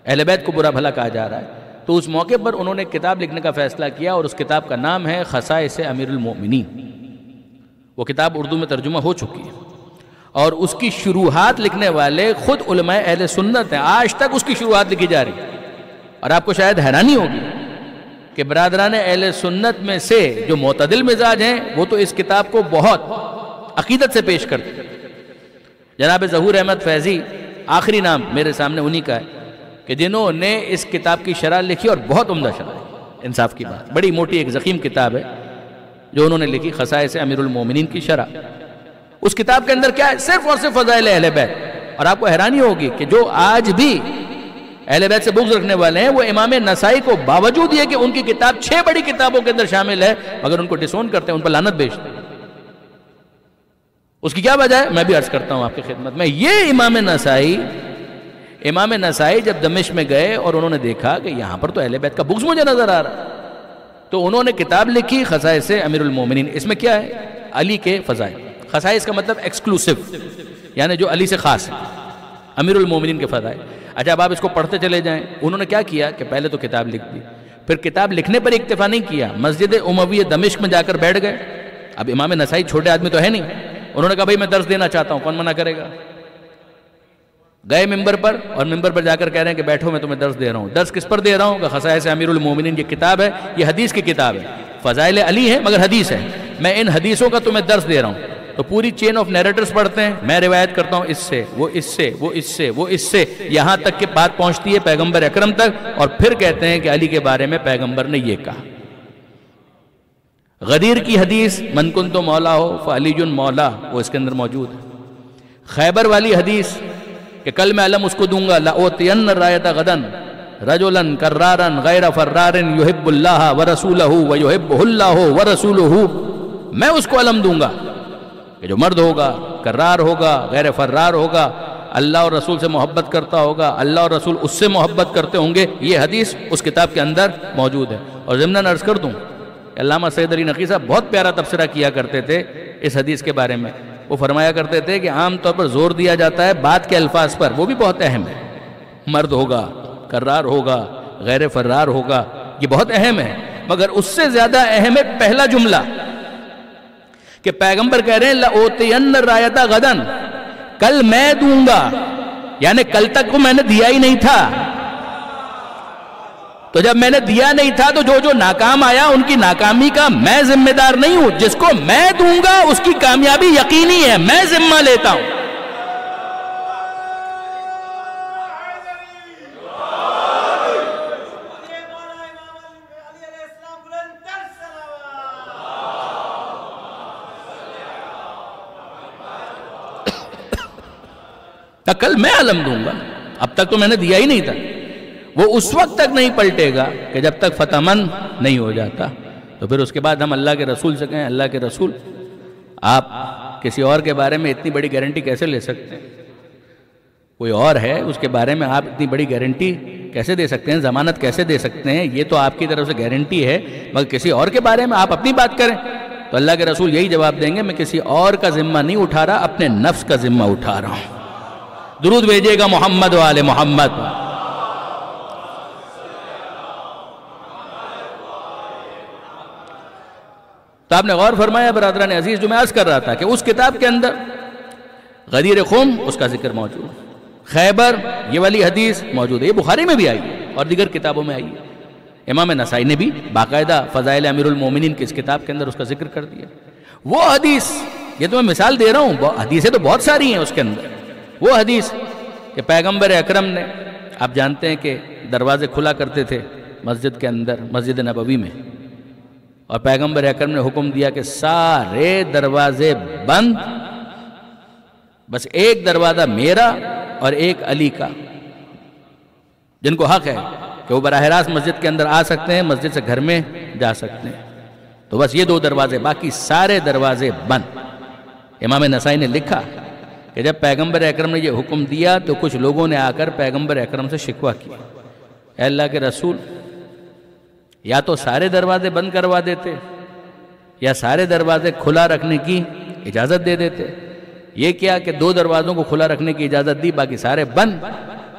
S2: اہل بیت کو برا بھلا کہا جا رہا ہے، تو اس موقع پر انہوں نے کتاب لکھنے کا فیصلہ کیا، اور اس کتاب کا نام ہے خصائص امیر المؤمنین۔ وہ کتاب اردو میں ترجمہ ہو چکی ہے، اور اس کی شروحات لکھنے والے خود علماء اہل سنت ہیں، آج تک اس کی شروحات لکھی جا رہی ہے۔ اور آپ کو شاید حیرانی ہوگی کہ برادران اہل سنت میں سے جو معتدل مزاج ہیں وہ تو اس کتاب کو بہت عقیدت سے پیش کرتے ہیں۔ جناب ظہور احمد فیضی آخری نام میرے سامنے انہی کا ہے کہ جنہوں نے اس کتاب کی شرح لکھی، اور بہت عمدہ شرح ہے، انصاف کی بات، بڑی موٹی ایک ضخیم کتاب ہے جو انہوں نے لکھی، خصائص امیر المومنین کی شرح۔ اس کتاب کے اندر کیا ہے؟ صرف اور صرف فضائل اہل بیت۔ اور آپ کو حیرانی ہوگی کہ جو آج بھی اہل بیت سے بغض رکھنے والے ہیں وہ امام نسائی کو باوجود یہ کہ ان کی کتاب 6 بڑی کتابوں کے اندر شامل ہے مگر ان کو ڈسون کرتے ہیں، ان پر لعنت بھیجتے ہیں۔ اس کی کیا وجہ ہے میں بھی عرض کرتا ہوں آپ کی خدمت میں۔ یہ امام نسائی جب دمشق میں گئے اور انہوں نے دیکھا کہ یہاں پر تو اہل بیت کا بغض مجھے نظر آ رہا، تو انہوں نے کتاب لکھی خصائص امیر المومنین۔ اس میں کیا ہے؟ علی کے فضائل۔ خصائص کا مطلب ایکسکلوسیو، یعنی جو علی سے خاص ہے، امیر المومنین کے فضائل۔ اچھا اب آپ اس کو پڑھتے چلے جائیں۔ انہوں نے کیا کیا کہ پہلے تو کتاب لکھ دی، پھر کتاب لکھنے پر اکتفا نہیں کیا، مسجد امویہ دمشق میں جا کر بیٹھ گئے۔ اب امام نسائی چھوٹے آدمی تو ہے نہیں، انہوں نے کہا بھائی میں درس دینا چاہتا ہوں، کون منع کرے گا؟ گئے ممبر پر، اور ممبر پر جا کر کہہ رہے ہیں کہ بیٹھو میں تمہیں درس دے رہا ہوں۔ درس کس پر دے رہا ہوں؟ کہ خصائص امیر المومنین یہ کتاب ہے، یہ حدیث کی کتاب ہے، فضائل علی ہے مگر حدیث ہے، میں ان حدیثوں کا تمہیں درس دے رہا ہوں۔ تو پوری چین آف نیریٹرز پڑھتے ہیں، میں روایت کرتا ہوں اس سے، وہ اس سے، وہ اس سے، وہ اس سے، یہاں تک کہ بات پہنچتی ہے پیغمبر اکرم تک، اور پھر کہتے ہیں کہ علی کے بارے میں پیغمبر نے یہ کہا۔ غدیر کی حدیث من کنت مولا ہو فعلی مولا، وہ اس کے اندر موجود ہے۔ خیبر والی حدیث کہ کل میں علم اس کو دوں گا، لأوتین الرایۃ غدا رجلا کرارا غیر فرار یحب اللہ ورسولہ ویحبہ اللہ ورسولہ، میں اس کو علم دوں گا کہ جو مرد ہوگا، کرار ہوگا، غیر فرار ہوگا، اللہ اور رسول سے محبت کرتا ہوگا، اللہ اور رسول اس سے محبت کرتے ہوں گے۔ یہ حدیث اس کتاب کے اندر موجود ہے۔ اور ضمناً عرض کر دوں، علامہ سید علی نقی صاحب بہت پیارا تبصرہ کیا کرتے تھے اس حدیث کے بارے میں۔ وہ فرمایا کرتے تھے کہ عام طور پر زور دیا جاتا ہے بات کے الفاظ پر، وہ بھی بہت اہم ہے، مرد ہوگا، کرار ہوگا، غیر فرار ہوگا، یہ بہت اہم ہے، مگر اس سے زیادہ اہم ہے پہلا جملہ کہ پیغمبر کہہ رہے ہیں لأوتین الرایۃ غدا، کل میں دوں گا، یعنی کل تک کو میں نے دیا ہی نہیں تھا۔ تو جب میں نے دیا نہیں تھا تو جو ناکام آیا ان کی ناکامی کا میں ذمہ دار نہیں ہوں، جس کو میں دوں گا اس کی کامیابی یقینی ہے، میں ذمہ لیتا ہوں۔ کل میں علم دوں گا، اب تک تو میں نے دیا ہی نہیں تھا۔ وہ اس وقت تک نہیں پلٹے گا کہ جب تک فتح مند نہیں ہو جاتا۔ تو پھر اس کے بعد ہم اللہ کے رسول سے کہیں اللہ کے رسول آپ کسی اور کے بارے میں اتنی بڑی گارنٹی کیسے لے سکتے ہیں؟ کوئی اور ہے اس کے بارے میں آپ اتنی بڑی گارنٹی کیسے دے سکتے ہیں، ضمانت کیسے دے سکتے ہیں؟ یہ تو آپ کی طرف سے گارنٹی ہے، مگر کسی اور کے بارے میں آپ اپنی بات کریں۔ تو اللہ کے رسول یہی جواب دیں گے میں کسی اور کا ذمہ نہیں اٹھا رہا، اپنے نفس کا ذمہ اٹھا رہا ہوں۔ درود بھیجیے گا محمد و آل محمد۔ تو آپ نے غور فرمایا برادران عزیز، جو میں عرض کر رہا تھا کہ اس کتاب کے اندر غدیر خم اس کا ذکر موجود ہے، خیبر یہ والی حدیث موجود ہے، یہ بخاری میں بھی آئی ہے اور دیگر کتابوں میں آئی ہے۔ امام نسائی نے بھی باقاعدہ فضائل امیر المومنین کی اس کتاب کے اندر اس کا ذکر کر دیا۔ وہ حدیث، یہ تو میں مثال دے رہا ہوں، حدیثیں تو بہت ساری ہیں اس کے اندر۔ وہ حدیث کہ پیغمبر اکرم نے، آپ جانتے ہیں کہ دروازے کھلا کرتے تھے مسجد کے اندر، مسجد نبوی میں، اور پیغمبر اکرم نے حکم دیا کہ سارے دروازے بند، بس ایک دروازہ میرا اور ایک علی کا، جن کو حق ہے کہ وہ براہ راست مسجد کے اندر آ سکتے ہیں، مسجد سے گھر میں جا سکتے ہیں، تو بس یہ دو دروازے، باقی سارے دروازے بند۔ امام نسائی نے لکھا کہ جب پیغمبر اکرم نے یہ حکم دیا تو کچھ لوگوں نے آ کر پیغمبر اکرم سے شکوہ کیا، اے اللہ کے رسول، یا تو سارے دروازے بند کروا دیتے یا سارے دروازے کھلا رکھنے کی اجازت دے دیتے، یہ کیا کہ دو دروازوں کو کھلا رکھنے کی اجازت دی، باقی سارے بند۔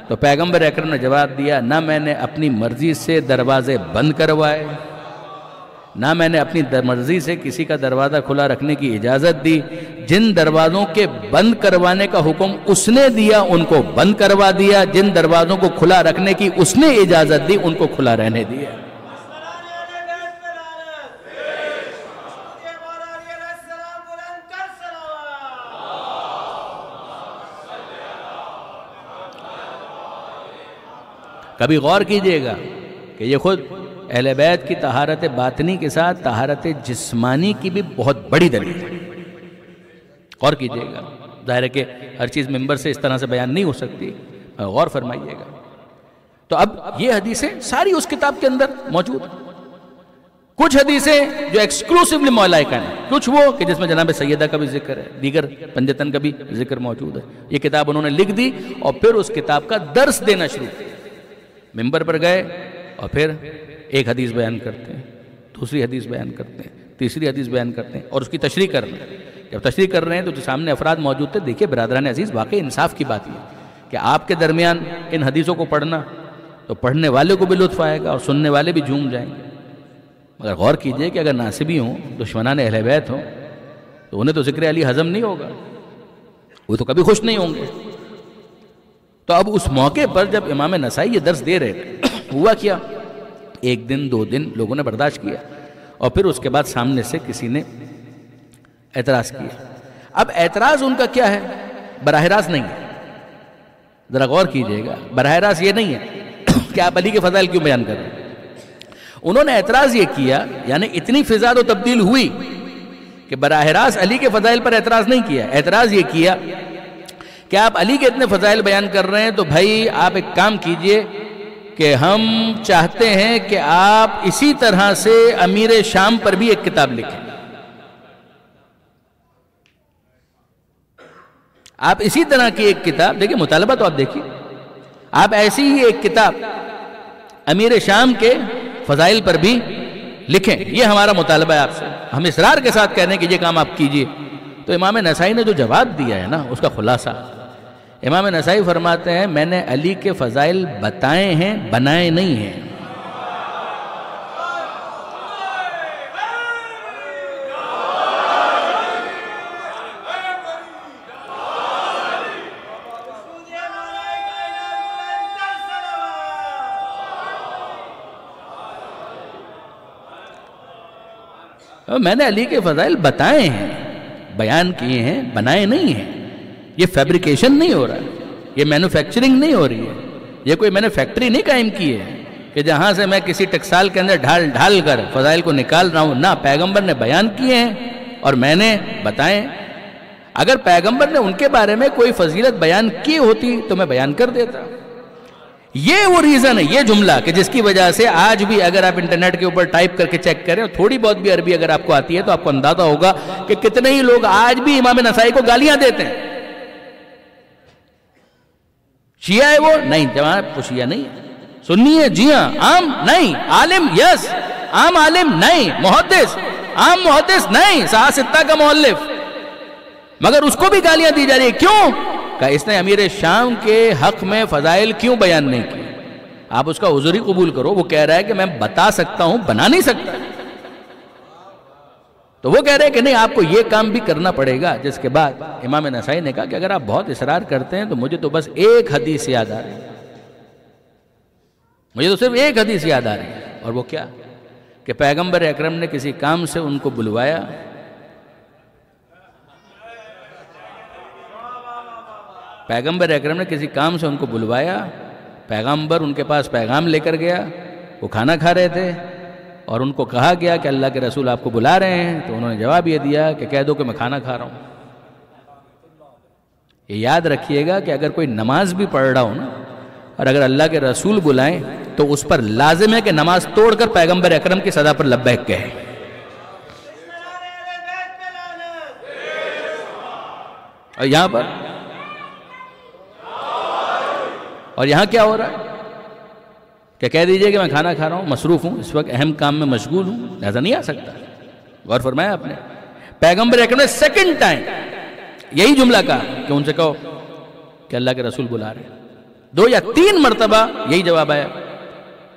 S2: تو پیغمبر اکرم نے جواب دیا، نہ میں نے اپنی مرضی سے دروازے بند کروائے، نہ میں نے اپنی مرضی سے کسی کا دروازہ کھلا رکھنے کی اجازت دی، جن دروازوں کے بند کروانے کا حکم اس نے دیا ان کو بند کروا دیا، جن دروازوں کو کھلا رکھنے کی اس نے اجازت دی ان کو کھلا رہنے دیا۔ کبھی غور کیجئے گا کہ یہ خود اہل بیت کی طہارت باطنی کے ساتھ طہارت جسمانی کی بھی بہت بڑی دلیل ہے۔ غور کیجئے گا، ظاہر ہے کہ ہر چیز ممبر سے اس طرح سے بیان نہیں ہو سکتی، غور فرمائیے گا۔ تو اب یہ حدیثیں ساری اس کتاب کے اندر موجود ہیں۔ کچھ حدیثیں جو ایکسکلوسیولی مولا کا ہیں، کچھ وہ کہ جس میں جناب سیدہ کا بھی ذکر ہے، دیگر پنجتن کا بھی ذکر موجود ہے۔ یہ کتاب انہوں نے لکھ دی اور پھر اس کتاب کا درس دینا شروع کیا، ممبر پر گئے اور پھر ایک حدیث بیان کرتے ہیں، دوسری حدیث بیان کرتے ہیں، تیسری حدیث بیان کرتے ہیں اور اس کی تشریح کر رہے ہیں۔ جب تشریح کر رہے ہیں تو جو سامنے افراد موجود تھے، دیکھیے برادران عزیز، واقعی انصاف کی بات یہ کہ آپ کے درمیان ان حدیثوں کو پڑھنا تو پڑھنے والے کو بھی لطف آئے گا اور سننے والے بھی جھوم جائیں گے، مگر غور کیجئے کہ اگر ناصبی ہوں، دشمنان اہل بیت ہوں، تو انہیں تو ذکر علی ہضم نہیں ہوگا، وہ تو کبھی خوش نہیں ہوں گے۔ تو اب اس موقع پر جب امام نسائی یہ درس دے رہے تھے، ہوا کیا، ایک دن دو دن لوگوں نے برداشت کیا اور پھر اس کے بعد سامنے سے کسی نے اعتراض کیا۔ اب اعتراض ان کا کیا ہے؟ براہ راست نہیں ہے، ذرا غور کیجئے گا، براہ راست یہ نہیں ہے کہ آپ علی کے فضائل کیوں بیان کر رہے ہیں۔ انہوں نے اعتراض یہ کیا، یعنی اتنی فضا تو تبدیل ہوئی کہ براہ راست علی کے فضائل پر اعتراض نہیں کیا، اعتراض یہ کیا کہ آپ علی کے اتنے فضائل بیان کر رہے ہیں تو بھائی آپ ایک کام کیجئے کہ ہم چاہتے ہیں کہ آپ اسی طرح سے امیر شام پر بھی ایک کتاب لکھیں، آپ اسی طرح کی ایک کتاب، دیکھیں مطالبہ تو آپ دیکھیں، آپ ایسی ہی ایک کتاب امیر شام کے فضائل پر بھی لکھیں، یہ ہمارا مطالبہ ہے آپ سے، ہم اصرار کے ساتھ کہہ رہے ہیں کہ یہ کام آپ کیجئے۔ تو امام نسائی نے جو جواب دیا ہے نا، اس کا خلاصہ امام نسائی فرماتے ہیں، میں نے علی کے فضائل بتائے ہیں، بنائے نہیں ہیں۔ میں نے علی کے فضائل بتائے ہیں، بیان کیے ہیں، بنائے نہیں ہیں۔ یہ فیبریکیشن نہیں ہو رہا ہے، یہ مینوفیکچرنگ نہیں ہو رہی ہے، یہ کوئی میں نے فیکٹری نہیں قائم کی ہے کہ جہاں سے میں کسی ٹکسال کے اندر ڈھال کر فضائل کو نکال رہا ہوں، نہ، پیغمبر نے بیان کیے ہیں اور میں نے بتائے۔ اگر پیغمبر نے ان کے بارے میں کوئی فضیلت بیان کی ہوتی تو میں بیان کر دیتا۔ یہ وہ ریزن ہے، یہ جملہ کہ جس کی وجہ سے آج بھی اگر آپ انٹرنیٹ کے اوپر ٹائپ کر کے چیک کریں اور تھوڑی بہت بھی عربی اگر آپ کو آتی ہے تو آپ کو اندازہ ہوگا کہ کتنے ہی لوگ آج بھی امام نسائی کو گالیاں دیتے ہیں۔ شیعہ ہے وہ؟ نہیں جواب، وہ شیعہ نہیں ہے۔ سنی ہے؟ جی ہاں۔ عام؟ نہیں۔ عالم؟ یس۔ عام عالم؟ نہیں۔ محدث؟ عام محدث نہیں، صحاح ستہ کا مؤلف، مگر اس کو بھی گالیاں دی جا رہی ہے. کیوں؟ کہ اس نے امیر شام کے حق میں فضائل کیوں بیان نہیں کی؟ آپ اس کا عذر ہی قبول کرو. وہ کہہ رہا ہے کہ میں بتا سکتا ہوں، بنا نہیں سکتا. تو وہ کہہ رہے ہیں کہ نہیں، آپ کو یہ کام بھی کرنا پڑے گا. جس کے بعد امام نسائی نے کہا کہ اگر آپ بہت اصرار کرتے ہیں تو مجھے تو بس ایک حدیث یاد آ رہی ہے، مجھے تو صرف ایک حدیث یاد آ رہی ہے. اور وہ کیا؟ کہ پیغمبر اکرم نے کسی کام سے ان کو بلوایا، پیغمبر اکرم نے کسی کام سے ان کو بلوایا، پیغمبر ان کے پاس پیغام لے کر گیا. وہ کھانا کھا رہے تھے اور ان کو کہا گیا کہ اللہ کے رسول آپ کو بلا رہے ہیں. تو انہوں نے جواب یہ دیا کہ کہہ دو کہ میں کھانا کھا رہا ہوں. یہ یاد رکھیے گا کہ اگر کوئی نماز بھی پڑھ رہا ہو نا، اور اگر اللہ کے رسول بلائیں تو اس پر لازم ہے کہ نماز توڑ کر پیغمبر اکرم کی صدا پر لبیک کہے. اور یہاں کیا ہو رہا ہے کہ کہہ دیجئے کہ میں کھانا کھا رہا ہوں، مصروف ہوں، اس وقت اہم کام میں مشغول ہوں، لہذا نہیں آ سکتا. غور فرمایا آپ نے، پیغمبر اکرم نے سیکنڈ ٹائم یہی جملہ کہا کہ ان سے کہو کہ اللہ کے رسول بلا رہے ہیں. 2 یا 3 مرتبہ یہی جواب آیا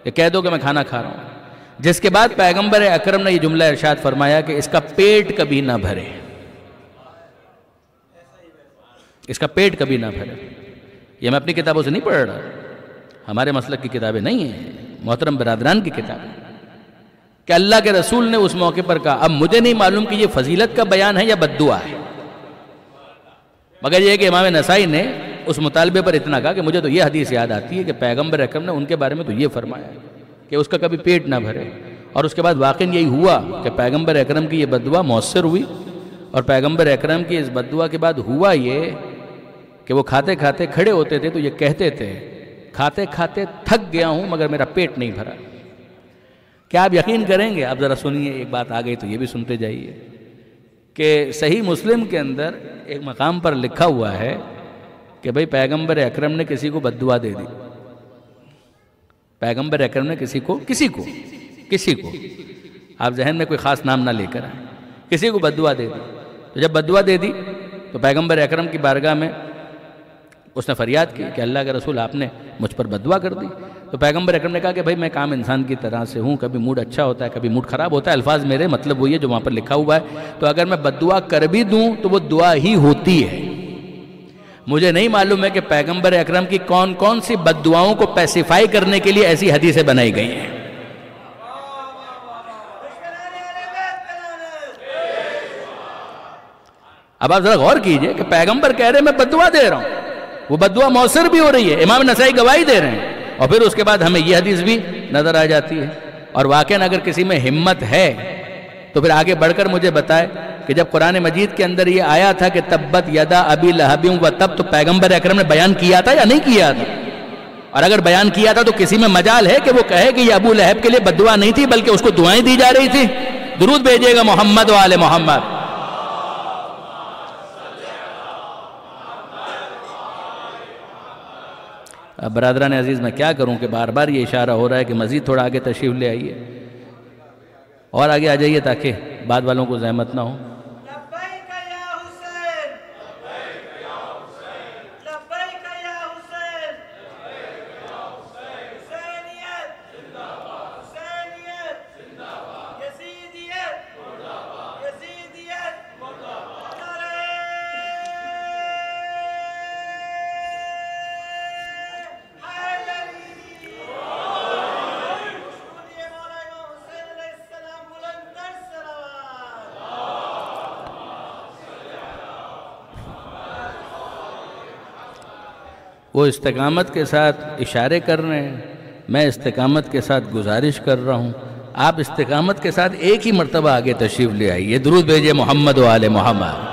S2: کہ کہہ دو کہ میں کھانا کھا رہا ہوں. جس کے بعد پیغمبر اکرم نے یہ جملہ ارشاد فرمایا کہ اس کا پیٹ کبھی نہ بھرے، اس کا پیٹ کبھی نہ بھرے. یہ میں اپنی کتابوں سے نہیں پڑھ رہا، ہمارے مسلک کی کتابیں نہیں ہیں، محترم برادران کی کتابیں، کہ اللہ کے رسول نے اس موقع پر کہا. اب مجھے نہیں معلوم کہ یہ فضیلت کا بیان ہے یا بددعا ہے، مگر یہ کہ امام نسائی نے اس مطالبے پر اتنا کہا کہ مجھے تو یہ حدیث یاد آتی ہے کہ پیغمبر اکرم نے ان کے بارے میں تو یہ فرمایا کہ اس کا کبھی پیٹ نہ بھرے. اور اس کے بعد واقعی یہی ہوا کہ پیغمبر اکرم کی یہ بددعا مؤثر ہوئی. اور پیغمبر اکرم کی اس بددعا کے بعد ہوا یہ کہ وہ کھاتے کھاتے کھڑے ہوتے تھے تو یہ کہتے تھے کھاتے کھاتے تھک گیا ہوں مگر میرا پیٹ نہیں بھرا. کیا آپ یقین کریں گے؟ آپ ذرا سنیے، ایک بات آ گئی تو یہ بھی سنتے جائیے کہ صحیح مسلم کے اندر ایک مقام پر لکھا ہوا ہے کہ بھئی پیغمبر اکرم نے کسی کو بددعا دے دی. پیغمبر اکرم نے کسی کو آپ ذہن میں کوئی خاص نام نہ لے کر آئیں، کسی کو بددعا دے دی. تو جب بددعا دے دی تو پیغمبر اکرم کی بارگاہ میں اس نے فریاد کی کہ اللہ کے رسول آپ نے مجھ پر بددعا کر دی. تو پیغمبر اکرم نے کہا کہ بھائی میں کام انسان کی طرح سے ہوں، کبھی موڈ اچھا ہوتا ہے، کبھی موڈ خراب ہوتا ہے. الفاظ میرے، مطلب وہی ہے جو وہاں پر لکھا ہوا ہے. تو اگر میں بددعا کر بھی دوں تو وہ دعا ہی ہوتی ہے. مجھے نہیں معلوم ہے کہ پیغمبر اکرم کی کون کون سی بددعاؤں کو پیسیفائی کرنے کے لیے ایسی حدیثیں بنائی گئی ہیں. اب آپ ذرا غور کیجئے کہ پیغمبر کہہ رہے ہیں میں بددعا دے رہا ہوں، وہ بددعا مؤثر بھی ہو رہی ہے، امام نسائی گواہی دے رہے ہیں، اور پھر اس کے بعد ہمیں یہ حدیث بھی نظر آ جاتی ہے. اور واقعاً اگر کسی میں ہمت ہے تو پھر آگے بڑھ کر مجھے بتائے کہ جب قرآن مجید کے اندر یہ آیا تھا کہ تبت یدا ابی لہب و تب، تو پیغمبر اکرم نے بیان کیا تھا یا نہیں کیا تھا؟ اور اگر بیان کیا تھا تو کسی میں مجال ہے کہ وہ کہے کہ یہ ابو لہب کے لیے بددعا نہیں تھی بلکہ اس کو دعائیں دی جا رہی تھی؟ درود بھیجیے گا محمد و آل محمد. اب برادران عزیز میں کیا کروں کہ بار بار یہ اشارہ ہو رہا ہے کہ مزید تھوڑا آگے تشریف لے آئیے اور آگے آ جائیے تاکہ بعد والوں کو زحمت نہ ہو. وہ استقامت کے ساتھ اشارے کر رہے ہیں، میں استقامت کے ساتھ گزارش کر رہا ہوں. آپ استقامت کے ساتھ ایک ہی مرتبہ آگے تشریف لے آئیے. درود بھیجئے محمد و آل محمد.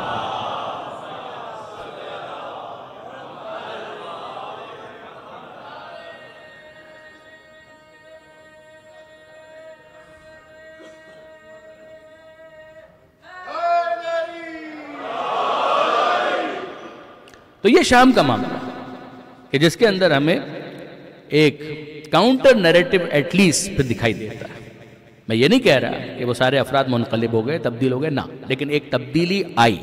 S2: تو یہ شام کا معاملہ کہ جس کے اندر ہمیں ایک کاؤنٹر نیریٹو ایٹ لیسٹ پہ دکھائی دیتا ہے. میں یہ نہیں کہہ رہا کہ وہ سارے افراد منقلب ہو گئے، تبدیل ہو گئے، نہ، لیکن ایک تبدیلی آئی،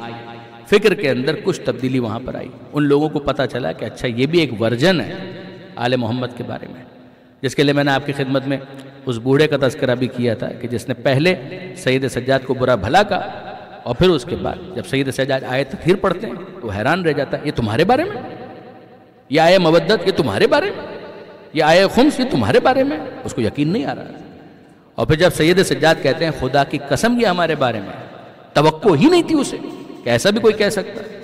S2: فکر کے اندر کچھ تبدیلی وہاں پر آئی. ان لوگوں کو پتہ چلا کہ اچھا یہ بھی ایک ورژن ہے آل محمد کے بارے میں، جس کے لیے میں نے آپ کی خدمت میں اس بوڑھے کا تذکرہ بھی کیا تھا کہ جس نے پہلے سید سجاد کو برا بھلا کہا، اور پھر اس کے بعد جب سید سجاد آئے تطہیر پڑھتے ہیں تو حیران رہ جاتا ہے، یہ تمہارے بارے میں، یہ آئے مودت یہ تمہارے بارے میں، یہ آئے خمس یہ تمہارے بارے میں. اس کو یقین نہیں آ رہا تھا. اور پھر جب سید سجاد کہتے ہیں خدا کی قسم یہ ہمارے بارے میں، توقع ہی نہیں تھی اسے کہ ایسا بھی کوئی کہہ سکتا ہے.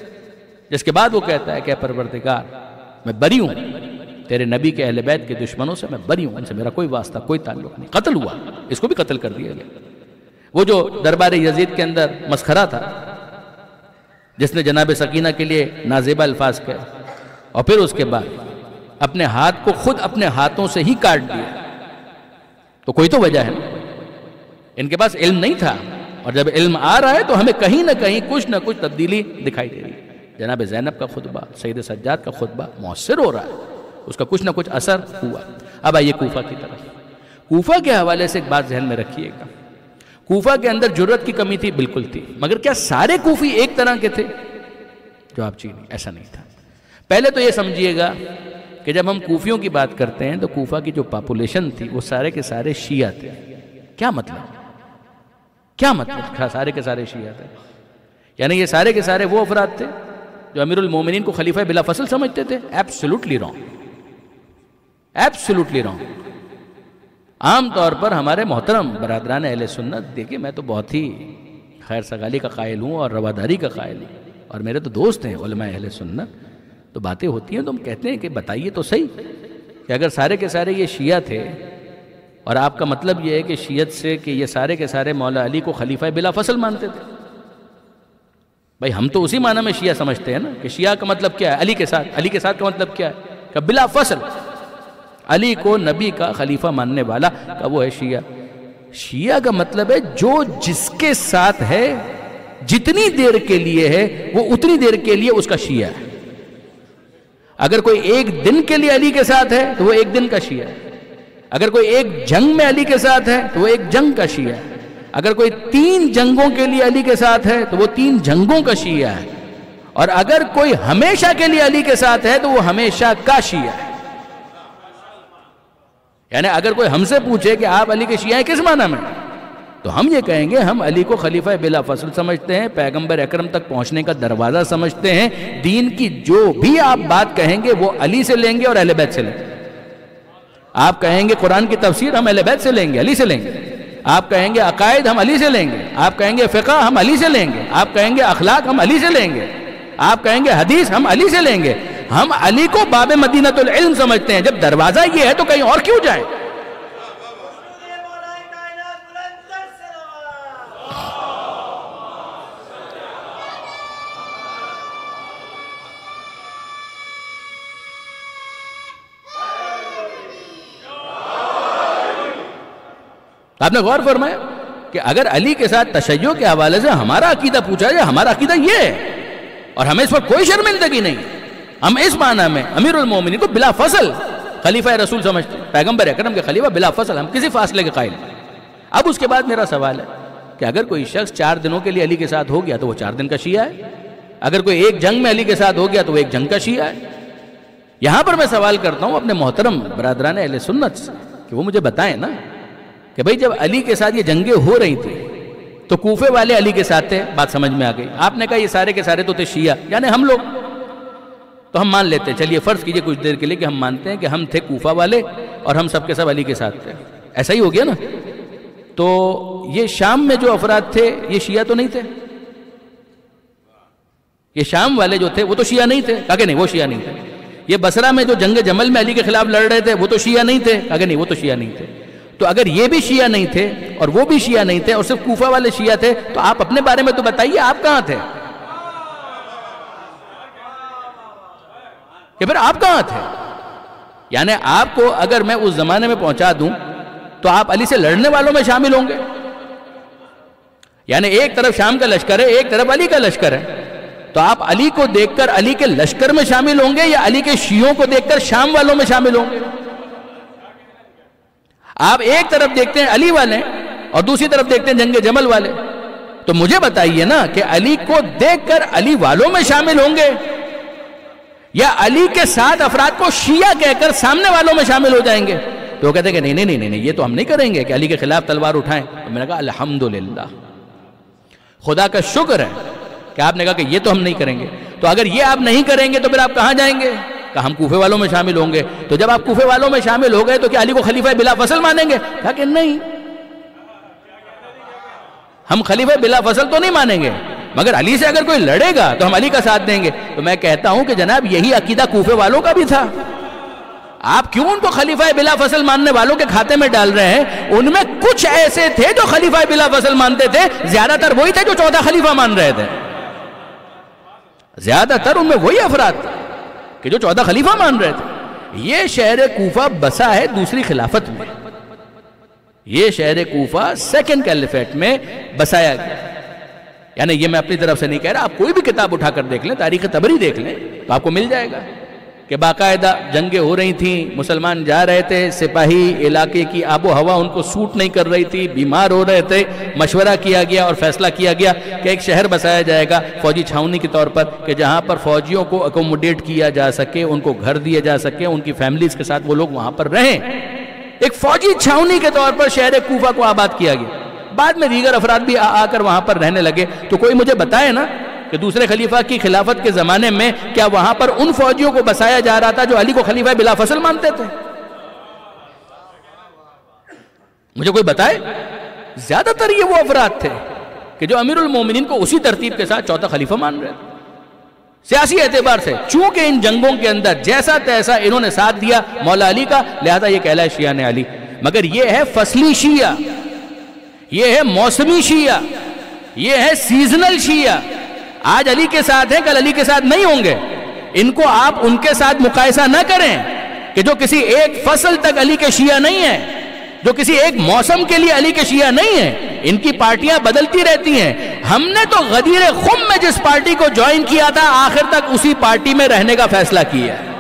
S2: جس کے بعد وہ کہتا ہے کہ پروردگار میں بری ہوں، تیرے نبی کے اہل بیت کے دشمنوں سے میں بری ہوں، ان سے میرا کوئی واسطہ کوئی تعلق نہیں. قتل ہوا، اس کو بھی قتل کر دیا گیا. وہ جو دربار یزید کے اندر مسخرہ تھا، جس نے جناب سکینہ کے لیے نازیبہ الفاظ کہے، اور پھر اس کے بعد اپنے ہاتھ کو خود اپنے ہاتھوں سے ہی کاٹ دیا، تو کوئی تو وجہ ہے. ان کے پاس علم نہیں تھا، اور جب علم آ رہا ہے تو ہمیں کہیں نہ کہیں کچھ نہ کچھ تبدیلی دکھائی دے رہی ہے. جناب زینب کا خطبہ، سید سجاد کا خطبہ مؤثر ہو رہا ہے، اس کا کچھ نہ کچھ اثر ہوا. اب آئیے کوفہ کی طرف. کوفہ کے حوالے سے ایک بات ذہن میں رکھیے گا. کوفہ کے اندر جرت کی کمی تھی، بالکل تھی، مگر کیا سارے کوفی ایک طرح کے تھے؟ جواب جی نہیں، ایسا نہیں تھا. پہلے تو یہ سمجھیے گا کہ جب ہم کوفیوں کی بات کرتے ہیں تو کوفہ کی جو پاپولیشن تھی وہ سارے کے سارے شیعہ تھے. کیا مطلب؟ کیا مطلب سارے کے سارے شیعہ تھے؟ یعنی یہ سارے کے سارے وہ افراد تھے جو امیر المومنین کو خلیفہ بلا فصل سمجھتے تھے؟ Absolutely wrong, absolutely wrong. عام طور پر ہمارے محترم برادران اہل سنت، دیکھیں میں تو بہت ہی خیر سگالی کا قائل ہوں اور رواداری کا قائل ہوں، اور میرے تو دوست ہیں علماء اہل سنت، تو باتیں ہوتی ہیں تو ہم کہتے ہیں کہ بتائیے تو صحیح کہ اگر سارے کے سارے یہ شیعہ تھے، اور آپ کا مطلب یہ ہے کہ شیعت سے کہ یہ سارے کے سارے مولا علی کو خلیفہ بلا فصل مانتے تھے. بھائی ہم تو اسی معنی میں شیعہ سمجھتے ہیں نا، کہ شیعہ کا مطلب کیا ہے؟ علی کے ساتھ. علی کے ساتھ کا مطلب کیا ہے؟ کہ بلا فصل علی کو نبی کا خلیفہ ماننے والا کا وہ ہے شیعہ. شیعہ کا مطلب ہے جو جس کے ساتھ ہے، جتنی دیر کے لیے ہے وہ اتنی دیر کے لیے اس کا شیعہ ہے. اگر کوئی ایک دن کے لیے علی کے ساتھ ہے تو وہ ایک دن کا شیعہ ہے. اگر کوئی ایک جنگ میں علی کے ساتھ ہے تو وہ ایک جنگ کا شیعہ ہے. اگر کوئی 3 جنگوں کے لیے علی کے ساتھ ہے تو وہ 3 جنگوں کا شیعہ ہے. اور اگر کوئی ہمیشہ کے لیے علی کے ساتھ ہے تو وہ ہمیشہ کا شیعہ ہے. یعنی اگر کوئی ہم سے پوچھے کہ آپ علی کے شیعہ ہیں کس معنی میں، تو ہم یہ کہیں گے ہم علی کو خلیفہ بلا فصل سمجھتے ہیں، پیغمبر اکرم تک پہنچنے کا دروازہ سمجھتے ہیں. دین کی جو بھی آپ بات کہیں گے وہ علی سے لیں گے اور اہل بیت سے لیں گے. آپ کہیں گے قرآن کی تفسیر ہم اہل بیت سے لیں گے، علی سے لیں گے. آپ کہیں گے عقائد ہم علی سے لیں گے. آپ کہیں گے فقہ ہم علی سے لیں گے. آپ کہیں گے اخلاق ہم علی سے لیں گے. آپ کہیں گے حدیث ہم علی سے لیں گے. ہم علی کو باب مدینۃ العلم سمجھتے ہیں. جب دروازہ یہ ہے تو کہیں اور کیوں جائیں؟ آپ نے غور فرمایا کہ اگر علی کے ساتھ تشیع کے حوالے سے ہمارا عقیدہ پوچھا جائے، ہمارا عقیدہ یہ ہے، اور ہمیں اس پر کوئی شرمندگی نہیں. ہم اس معنی میں امیر المومنین کو بلا فصل خلیفہ رسول سمجھتے ہیں، پیغمبر اکرم کے خلیفہ بلا فصل، ہم کسی فاصلے کے قائل نہیں. اب اس کے بعد میرا سوال ہے کہ اگر کوئی شخص 4 دنوں کے لیے علی کے ساتھ ہو گیا تو وہ 4 دن کا شیعہ ہے. اگر کوئی ایک جنگ میں علی کے ساتھ ہو گیا تو وہ ایک جنگ کا شیعہ ہے. یہاں پر میں سوال کرتا ہوں اپنے محترم برادران اہل سنت سے کہ وہ مجھے بتائیں نا کہ بھئی جب علی کے ساتھ یہ جنگیں ہو رہی تھی تو کوفے والے علی کے ساتھ تھے، بات سمجھ میں آ گئی. آپ نے کہا یہ سارے کے سارے تو تھے شیعہ، یعنی ہم لوگ تو ہم مان لیتے ہیں. چلیے فرض کیجئے کچھ دیر کے لیے کہ ہم مانتے ہیں کہ ہم تھے کوفہ والے اور ہم سب کے سب علی کے ساتھ تھے. ایسا ہی ہو گیا نا. تو یہ شام میں جو افراد تھے یہ شیعہ تو نہیں تھے؟ یہ شام والے جو تھے وہ تو شیعہ نہیں تھے؟ کہا کہ نہیں وہ شیعہ نہیں تھے. یہ بصرہ میں جو جنگ جمل میں علی کے خلاف لڑ رہے تھے وہ تو شیعہ نہیں تھے؟ کہا کہ نہیں وہ تو شیعہ نہیں تھے. تو اگر یہ بھی شیعہ نہیں تھے اور وہ بھی شیعہ نہیں تھے اور صرف کوفہ والے شیعہ تھے تو آپ اپنے بارے میں تو بتائیے آپ کہاں تھے؟ کہ پھر آپ کہاں تھے؟ یعنی آپ کو اگر میں اس زمانے میں پہنچا دوں تو آپ علی سے لڑنے والوں میں شامل ہوں گے. یعنی ایک طرف شام کا لشکر ہے، ایک طرف علی کا لشکر ہے، تو آپ علی کو دیکھ کر علی کے لشکر میں شامل ہوں گے یا علی کے شیعوں کو دیکھ کر شام والوں میں شامل ہوں گے؟ آپ ایک طرف دیکھتے ہیں علی والے اور دوسری طرف دیکھتے ہیں جنگ جمل والے. تو مجھے بتائیے نا کہ علی کو دیکھ کر علی والوں میں شامل ہوں گے یا علی کے ساتھ افراد کو شیعہ کہہ کر سامنے والوں میں شامل ہو جائیں گے؟ تو وہ کہتے ہیں کہ نہیں نہیں نہیں، یہ تو ہم نہیں کریں گے کہ علی کے خلاف تلوار اٹھائیں. تو میں نے کہا الحمدللہ، خدا کا شکر ہے کہ آپ نے کہا کہ یہ تو ہم نہیں کریں گے. تو اگر یہ آپ نہیں کریں گے تو پھر آپ کہاں جائیں گے؟ کہ ہم کوفے والوں میں شامل ہوں گے. تو جب آپ کوفے والوں میں شامل ہو گئے تو کیا علی کو خلیفہ بلا فصل مانیں گے؟ کہا کہ نہیں، ہم خلیفہ بلا فصل تو نہیں مانیں گے، مگر علی سے اگر کوئی لڑے گا تو ہم علی کا ساتھ دیں گے. تو میں کہتا ہوں کہ جناب یہی عقیدہ کوفے والوں کا بھی تھا. آپ کیوں ان کو خلیفہ بلا فصل ماننے والوں کے کھاتے میں ڈال رہے ہیں؟ ان میں کچھ ایسے تھے جو خلیفہ بلا فصل مانتے تھے، زیادہ تر وہی تھے جو 14 خلیفہ مان رہے تھے. زیادہ تر ان میں وہی افراد تھے کہ جو 14 خلیفہ مان رہے تھے. یہ شہر کوفہ بسا ہے دوسری خلافت میں، یہ شہر کوفہ سیکنڈ کیلیفیٹ میں بسایا گیا. یعنی یہ میں اپنی طرف سے نہیں کہہ رہا، آپ کوئی بھی کتاب اٹھا کر دیکھ لیں، تاریخ طبری دیکھ لیں تو آپ کو مل جائے گا کہ باقاعدہ جنگیں ہو رہی تھیں، مسلمان جا رہے تھے، سپاہی علاقے کی آب و ہوا ان کو سوٹ نہیں کر رہی تھی، بیمار ہو رہے تھے، مشورہ کیا گیا اور فیصلہ کیا گیا کہ ایک شہر بسایا جائے گا فوجی چھاؤنی کے طور پر، کہ جہاں پر فوجیوں کو اکوموڈیٹ کیا جا سکے، ان کو گھر دیے جا سکے، ان کی فیملیز کے ساتھ وہ لوگ وہاں پر رہیں. ایک فوجی چھاؤنی کے طور پر شہر کوفہ کو آباد کیا گیا. بعد میں دیگر افراد بھی آ کر وہاں پر رہنے لگے. تو کوئی مجھے بتائے نا کہ دوسرے خلیفہ کی خلافت کے زمانے میں کیا وہاں پر ان فوجیوں کو بسایا جا رہا تھا جو علی کو خلیفہ بلا فصل مانتے تھے؟ مجھے کوئی بتائے. زیادہ تر یہ وہ افراد تھے کہ جو امیر المومنین کو اسی ترتیب کے ساتھ 14 خلیفہ مان رہے تھے. سیاسی اعتبار سے چونکہ ان جنگوں کے اندر جیسا تیسا انہوں نے ساتھ دیا مولا علی کا، لہذا یہ کہلا ہے شیعہ نے علی. مگر یہ ہے فصلی شیعہ، یہ ہے موسمی شیعہ، یہ ہے سیزنل شیعہ. آج علی کے ساتھ ہیں، کل علی کے ساتھ نہیں ہوں گے. ان کو آپ ان کے ساتھ مقایسہ نہ کریں کہ جو کسی ایک فصل تک علی کے شیعہ نہیں ہیں، جو کسی ایک موسم کے لیے علی کے شیعہ نہیں ہیں. ان کی پارٹیاں بدلتی رہتی ہیں. ہم نے تو غدیر خم میں جس پارٹی کو جوائن کیا تھا آخر تک اسی پارٹی میں رہنے کا فیصلہ کیا ہے.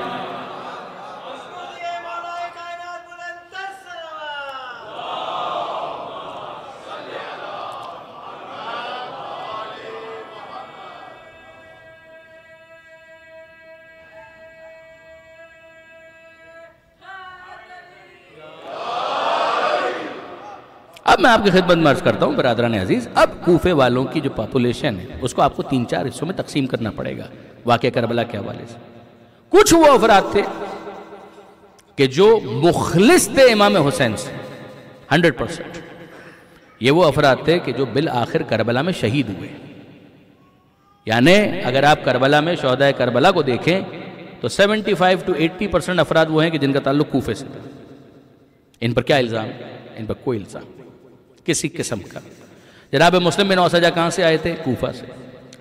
S2: اب میں آپ کی خدمت میں عرض کرتا ہوں برادران عزیز، اب کوفے والوں کی جو پاپولیشن ہے اس کو آپ کو 3-4 حصوں میں تقسیم کرنا پڑے گا واقعہ کربلا کے حوالے سے. کچھ وہ افراد تھے کہ جو مخلص تھے امام حسین سے 100%. یہ وہ افراد تھے کہ جو بالآخر کربلا میں شہید ہوئے. یعنی اگر آپ کربلا میں شہدائے کربلا کو دیکھیں تو 75 to 80% افراد وہ ہیں کہ جن کا تعلق کوفے سے تھا. ان پر کیا الزام؟ ان پر کوئی الزام کسی قسم کا. جناب مسلم بن اوسجہ کہاں سے آئے تھے؟ کوفہ سے.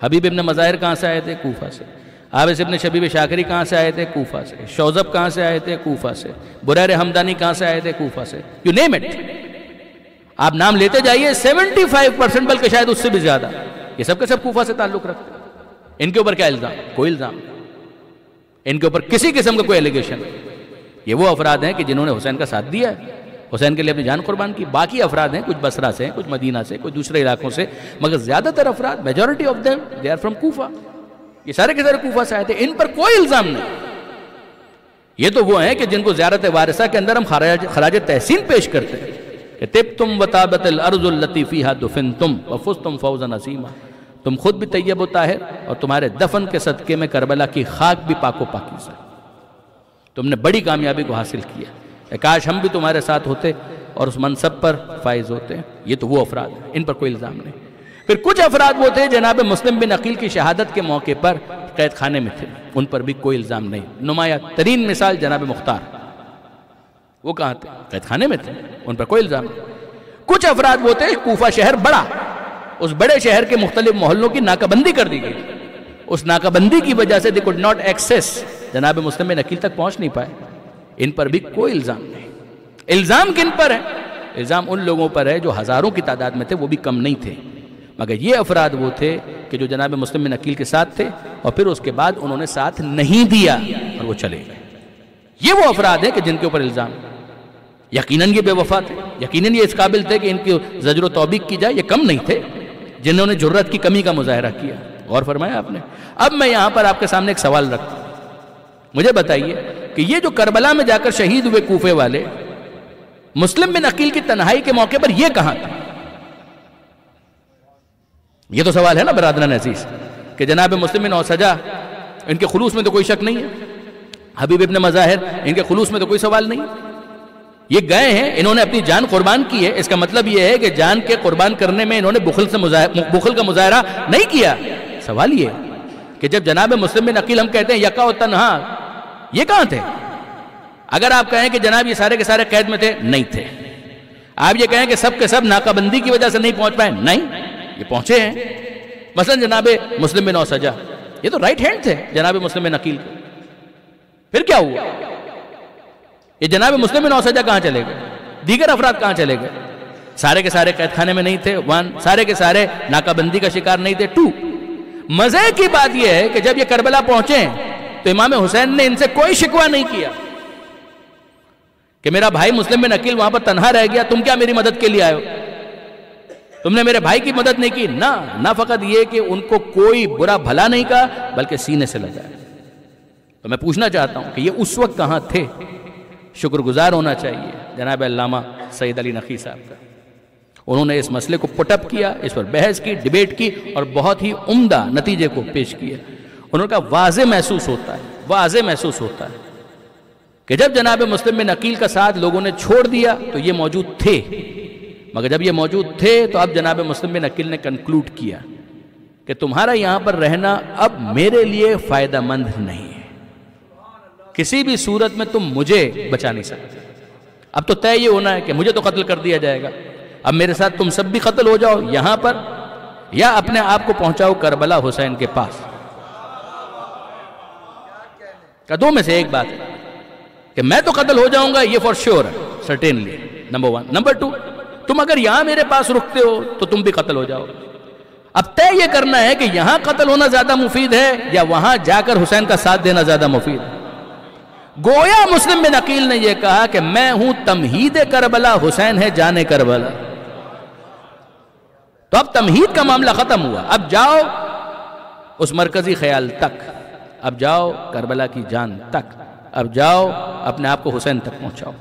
S2: حبیب ابن مظاہر کہاں سے آئے تھے؟ کوفہ سے. عابس ابن شبیب شاکری کہاں سے آئے تھے؟ کوفہ سے. شوزب کہاں سے آئے تھے؟ کوفہ سے. بریر حمدانی کہاں سے آئے تھے؟ کوفہ سے. یو نیم اٹ، آپ نام لیتے جائیے. 75% بلکہ شاید اس سے بھی زیادہ یہ سب کے سب کوفہ سے تعلق رکھتے ہیں. ان کے اوپر کیا الزام؟ کوئی الزام. ان کے اوپر کسی قسم کا کوئی ایلیگیشن. یہ وہ افراد ہیں کہ جنہوں نے حسین کا ساتھ دیا ہے، حسین کے لیے اپنی جان قربان کی. باقی افراد ہیں کچھ بصرہ سے، کچھ مدینہ سے، کچھ دوسرے علاقوں سے، مگر زیادہ تر افراد majority of them they are from Kufa. یہ سارے کے سارے کوفہ سے آئے تھے. ان پر کوئی الزام نہیں. یہ تو وہ ہیں کہ جن کو زیارت وارثہ کے اندر ہم خراج تحسین پیش کرتے ہیں کہ طبتم وطابت الارض التي فيها دفنتم وفزتم فوزا عظیما. تم خود بھی طیب و طاہر اور تمہارے دفن کے صدقے میں کربلا کی خاک بھی پاک و پاکیزہ. تم نے بڑی کامیابی کو حاصل کیا. کاش ہم بھی تمہارے ساتھ ہوتے اور اس منصب پر فائز ہوتے. یہ تو وہ افراد ہیں، ان پر کوئی الزام نہیں. پھر کچھ افراد وہ تھے جناب مسلم بن عقیل کی شہادت کے موقع پر قید خانے میں تھے. ان پر بھی کوئی الزام نہیں. نمایاں ترین مثال جناب مختار، وہ کہاں تھے؟ قید خانے میں تھے. ان پر کوئی الزام نہیں. کچھ افراد وہ تھے، کوفہ شہر بڑا، اس بڑے شہر کے مختلف محلوں کی ناکہ بندی کر دی گئی. اس ناکہ بندی کی وجہ سے they could not access، جناب مسلم بن عقیل تک پہنچ نہیں پائے. ان پر بھی کوئی الزام نہیں. الزام کن پر ہے؟ الزام ان لوگوں پر ہے جو ہزاروں کی تعداد میں تھے، وہ بھی کم نہیں تھے. مگر یہ افراد وہ تھے کہ جو جناب مسلم بن عقیل کے ساتھ تھے اور پھر اس کے بعد انہوں نے ساتھ نہیں دیا اور وہ چلے گئے. یہ وہ افراد ہیں کہ جن کے اوپر الزام. یقیناً یہ بے وفا تھے، یقیناً یہ اس قابل تھے کہ ان کی زجر و توبیق کی جائے، یہ کم نہیں تھے جنہوں نے جرت کی کمی کا مظاہرہ کیا. غور فرمایا آپ نے. اب میں یہاں پر آپ کے سامنے ایک سوال رکھتا ہوں، مجھے بتائیے کہ یہ جو کربلا میں جا کر شہید ہوئے کوفے والے، مسلم بن عقیل کی تنہائی کے موقع پر یہ کہاں تھا؟ یہ تو سوال ہے نا برادران عزیز کہ جناب مسلم بن اوسجہ ان کے خلوص میں تو کوئی شک نہیں ہے، حبیب ابن مظاہر ان کے خلوص میں تو کوئی سوال نہیں. یہ گئے ہیں، انہوں نے اپنی جان قربان کی ہے، اس کا مطلب یہ ہے کہ جان کے قربان کرنے میں انہوں نے بخل کا مظاہرہ نہیں کیا. سوال یہ کہ جب جناب مسلم بن عقیل ہم کہتے ہیں یکا و تنہا، یہ کہاں تھے؟ اگر آپ کہیں کہ جناب یہ سارے کے سارے قید میں تھے، نہیں تھے. آپ یہ کہیں کہ سب کے سب ناکہ بندی کی وجہ سے نہیں پہنچ پائے، نہیں، یہ پہنچے ہیں. مثلا جناب مسلم بن اوسجہ یہ تو رائٹ ہینڈ تھے جناب مسلم بن عقیل کے. پھر کیا ہوا؟ یہ جناب مسلم بن اوسجہ کہاں چلے گئے؟ دیگر افراد کہاں چلے گئے؟ سارے کے سارے قید خانے میں نہیں تھے، 1. سارے کے سارے ناکہ بندی کا شکار نہیں تھے، 2. مزے کی بات یہ ہے کہ جب یہ کربلا پہنچے تو امام حسین نے ان سے کوئی شکوہ نہیں کیا کہ میرا بھائی مسلم بن عقیل وہاں پر تنہا رہ گیا، تم کیا میری مدد کے لیے آئے ہو؟ تم نے میرے بھائی کی مدد نہیں کی. نہ فقط یہ کہ ان کو کوئی برا بھلا نہیں کہا بلکہ سینے سے لگا. تو میں پوچھنا چاہتا ہوں کہ یہ اس وقت کہاں تھے؟ شکر گزار ہونا چاہیے جناب علامہ سید علی نقی صاحب کا. انہوں نے اس مسئلے کو پٹ اپ کیا، اس پر بحث کی، ڈیبیٹ کی اور بہت ہی عمدہ نتیجے کو پیش کیا. انہوں نے کہا واضح محسوس ہوتا ہے کہ جب جناب مسلم بن عقیل کا ساتھ لوگوں نے چھوڑ دیا تو یہ موجود تھے، مگر جب یہ موجود تھے تو اب جناب مسلم بن عقیل نے کنکلوڈ کیا کہ تمہارا یہاں پر رہنا اب میرے لیے فائدہ مند نہیں ہے، کسی بھی صورت میں تم مجھے بچا نہیں سکتے. اب تو طے یہ ہونا ہے کہ مجھے تو قتل کر دیا جائے گا، اب میرے ساتھ تم سب بھی قتل ہو جاؤ یہاں پر، یا اپنے آپ کو پہنچاؤ کربلا حسین کے پاس. کہ دو میں سے ایک بات ہے کہ میں تو قتل ہو جاؤں گا، یہ فور شیور ہے، سرٹینلی، نمبر 1. نمبر 2، تم اگر یہاں میرے پاس رکتے ہو تو تم بھی قتل ہو جاؤ. اب طے یہ کرنا ہے کہ یہاں قتل ہونا زیادہ مفید ہے یا وہاں جا کر حسین کا ساتھ دینا زیادہ مفید ہے. گویا مسلم بن عقیل نے یہ کہا کہ میں ہوں تمہید کربلا، حسین ہے جان کربلا. تو اب تمہید کا معاملہ ختم ہوا، اب جاؤ اس مرکزی خیال تک، اب جاؤ کربلا کی جان تک، اب جاؤ اپنے آپ کو حسین تک پہنچاؤ،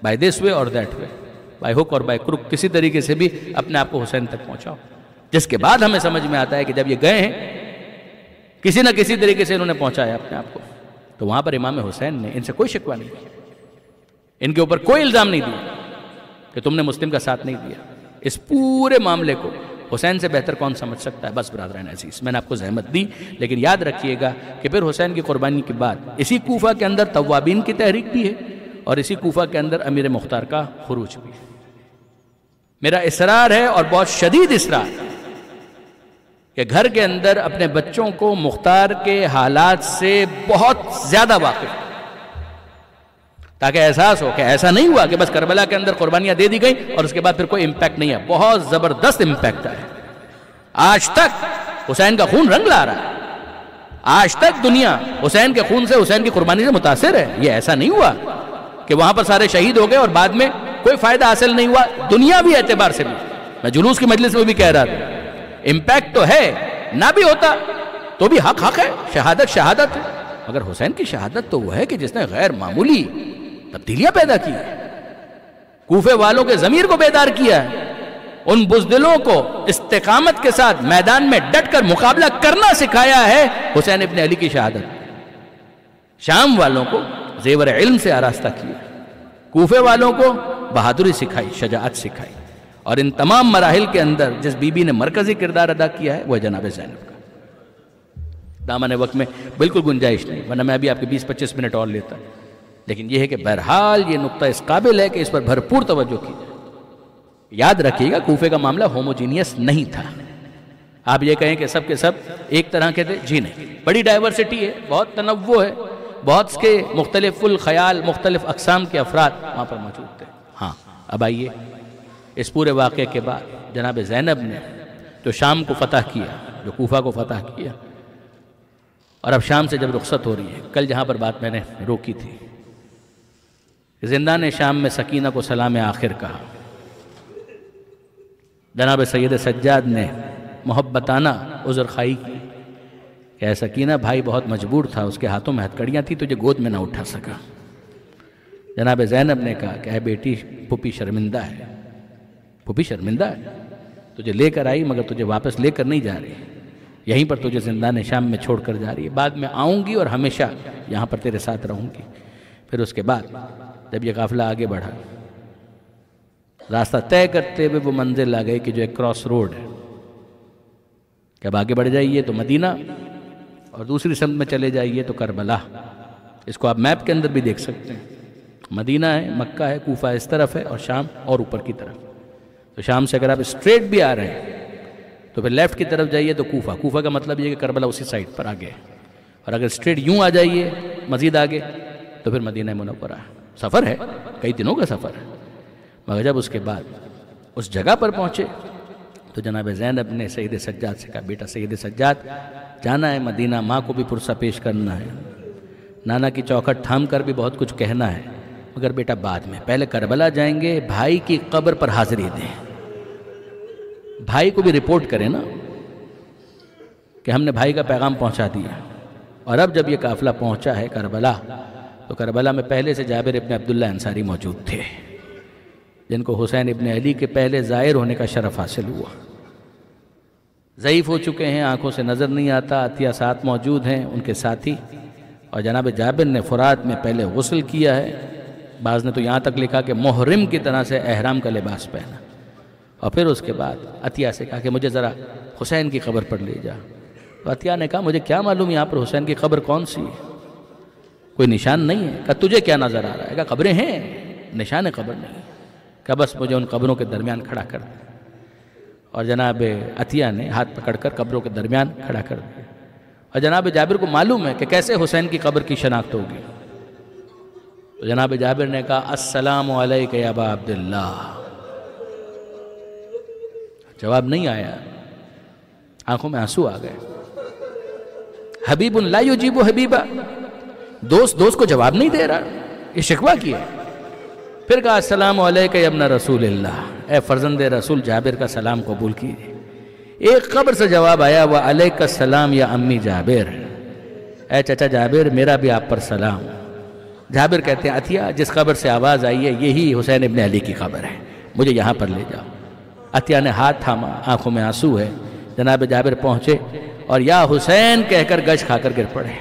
S2: بائی دس وے اور دیٹ وے، بائی ہک اور بائی کروک، کسی طریقے سے بھی اپنے آپ کو حسین تک پہنچاؤ. جس کے بعد ہمیں سمجھ میں آتا ہے کہ جب یہ گئے ہیں کسی نہ کسی طریقے سے انہوں نے پہنچایا اپنے آپ کو، تو وہاں پر امام حسین نے ان سے کوئی شکوہ نہیں کیا، ان کے اوپر کوئی الزام نہیں دیا کہ تم نے مسلم کا ساتھ نہیں دیا. اس پورے معاملے کو حسین سے بہتر کون سمجھ سکتا ہے؟ بس برادران عزیز، میں نے آپ کو زحمت دی، لیکن یاد رکھیے گا کہ پھر حسین کی قربانی کے بعد اسی کوفہ کے اندر توابین کی تحریک بھی ہے اور اسی کوفہ کے اندر امیر مختار کا خروج بھی ہے. میرا اصرار ہے اور بہت شدید اصرار ہے کہ گھر کے اندر اپنے بچوں کو مختار کے حالات سے بہت زیادہ واقف، تاکہ احساس ہو کہ ایسا نہیں ہوا کہ بس کربلا کے اندر قربانیاں دے دی گئیں اور اس کے بعد پھر کوئی امپیکٹ نہیں ہے. بہت زبردست امپیکٹ ہے. آج تک حسین کا خون رنگ لا رہا ہے، آج تک دنیا حسین کے خون سے، حسین کی قربانی سے متاثر ہے. یہ ایسا نہیں ہوا کہ وہاں پر سارے شہید ہو گئے اور بعد میں کوئی فائدہ حاصل نہیں ہوا. دنیاوی اعتبار سے بھی، میں جلوس کی مجلس میں بھی کہہ رہا تھا، امپیکٹ تو ہے، نہ بھی ہوتا تو بھی حق ہے، شہادت ہے. مگر حسین کی شہادت تو وہ ہے کہ جس نے غیر معمولی تبدیلیاں پیدا کی، کوفے والوں کے ضمیر کو بیدار کیا ہے، ان بزدلوں کو استقامت کے ساتھ میدان میں ڈٹ کر مقابلہ کرنا سکھایا ہے حسین ابن علی کی شہادت. شام والوں کو زیور علم سے آراستہ کیا، کوفے والوں کو بہادری سکھائی، شجاعت سکھائی، اور ان تمام مراحل کے اندر جس بی بی نے مرکزی کردار ادا کیا ہے وہ ہے جناب زینب کا. دامن وقت میں بالکل گنجائش نہیں، ورنہ میں ابھی آپ کے 20-25 منٹ اور لیتا، لیکن یہ ہے کہ بہرحال یہ نقطہ اس قابل ہے کہ اس پر بھرپور توجہ کی جائے. یاد رکھیے گا کوفے کا معاملہ ہوموجینیس نہیں تھا. آپ یہ کہیں کہ سب کے سب ایک طرح کے تھے، جی نہیں، بڑی ڈائیورسٹی ہے، بہت تنوع ہے، بہت کے مختلف الخیال، مختلف اقسام کے افراد وہاں پر موجود تھے. ہاں اب آئیے اس پورے واقعے کے بعد جناب زینب نے جو شام کو فتح کیا، جو کوفہ کو فتح کیا، اور اب شام سے جب رخصت ہو رہی ہے، کل جہاں پر بات میں نے روکی تھی زندان شام میں سکینہ کو سلام آخر کہا. جناب سید سجاد نے محبتانہ عذر خواہی کی کہ اے سکینہ بھائی بہت مجبور تھا، اس کے ہاتھوں میں ہتھکڑیاں تھیں، تجھے گود میں نہ اٹھا سکا. جناب زینب نے کہا کہ اے بیٹی پھوپھی شرمندہ ہے، پھوپھی شرمندہ ہے، تجھے لے کر آئی مگر تجھے واپس لے کر نہیں جا رہی، یہیں پر تجھے زندان شام میں چھوڑ کر جا رہی ہے، بعد میں آؤں گی اور ہمیشہ یہاں پر تیرے ساتھ رہوں گی. پھر اس کے بعد جب یہ قافلہ آگے بڑھا، راستہ طے کرتے ہوئے وہ منزل آ گئی کہ جو ایک کراس روڈ ہے. جب آگے بڑھ جائیے تو مدینہ اور دوسری سمت میں چلے جائیے تو کربلا. اس کو آپ میپ کے اندر بھی دیکھ سکتے ہیں. مدینہ ہے، مکہ ہے، کوفہ اس طرف ہے اور شام اور اوپر کی طرف. تو شام سے اگر آپ اسٹریٹ بھی آ رہے ہیں تو پھر لیفٹ کی طرف جائیے تو کوفہ. کوفہ کا مطلب یہ کہ کربلا اسی سائڈ پر آگے ہے. اور اگر اسٹریٹ یوں آ جائیے مزید آگے تو پھر مدینہ منورہ ہے. سفر ہے، کئی دنوں کا سفر ہے. مگر جب اس کے بعد اس جگہ پر پہنچے تو جناب زینب نے سید سجاد سے کہا بیٹا سید سجاد جانا ہے مدینہ، ماں کو بھی پرسہ پیش کرنا ہے، نانا کی چوکھٹ تھام کر بھی بہت کچھ کہنا ہے، مگر بیٹا بعد میں، پہلے کربلا جائیں گے، بھائی کی قبر پر حاضری دیں، بھائی کو بھی رپورٹ کریں نا کہ ہم نے بھائی کا پیغام پہنچا دیا. اور اب جب یہ قافلہ پہنچا ہے کربلا تو کربلا میں پہلے سے جابر ابن عبداللہ انصاری موجود تھے جن کو حسین ابن علی کے پہلے زائر ہونے کا شرف حاصل ہوا. ضعیف ہو چکے ہیں، آنکھوں سے نظر نہیں آتا، عطیہ ساتھ موجود ہیں ان کے ساتھی. اور جناب جابر نے فرات میں پہلے غسل کیا ہے، بعض نے تو یہاں تک لکھا کہ محرم کی طرح سے احرام کا لباس پہنا، اور پھر اس کے بعد عطیہ سے کہا کہ مجھے ذرا حسین کی قبر پر لے جا. تو عطیہ نے کہا مجھے کیا معلوم یہاں پر حسین کی قبر کون سی ہے، کوئی نشان نہیں ہے. کہا تجھے کیا نظر آ رہا ہے؟ کہا قبریں ہیں، نشان قبر نہیں. کہا بس مجھے ان قبروں کے درمیان کھڑا کر دے. اور جناب عطیہ نے ہاتھ پکڑ کر قبروں کے درمیان کھڑا کر دیا. اور جناب جابر کو معلوم ہے کہ کیسے حسین کی قبر کی شناخت ہوگی. تو جناب جابر نے کہا السلام علیک یا ابا عبداللہ. جواب نہیں آیا، آنکھوں میں آنسو آ گئے. حبیب لا یجیب حبیبا، دوست کو جواب نہیں دے رہا، یہ شکوہ کیا. پھر کہا السلام علیک یا ابن رسول اللہ، اے فرزند رسول جابر کا سلام قبول کیجیے. ایک قبر سے جواب آیا وعلیک السلام یا امی جابر، اے چچا جابر میرا بھی آپ پر سلام. جابر کہتے ہیں عطیہ جس قبر سے آواز آئی ہے یہی حسین ابن علی کی قبر ہے، مجھے یہاں پر لے جاؤ. عطیہ نے ہاتھ تھاما، آنکھوں میں آنسو ہے. جناب جابر پہنچے اور یا حسین کہہ کر گچ کھا کر گر پڑے.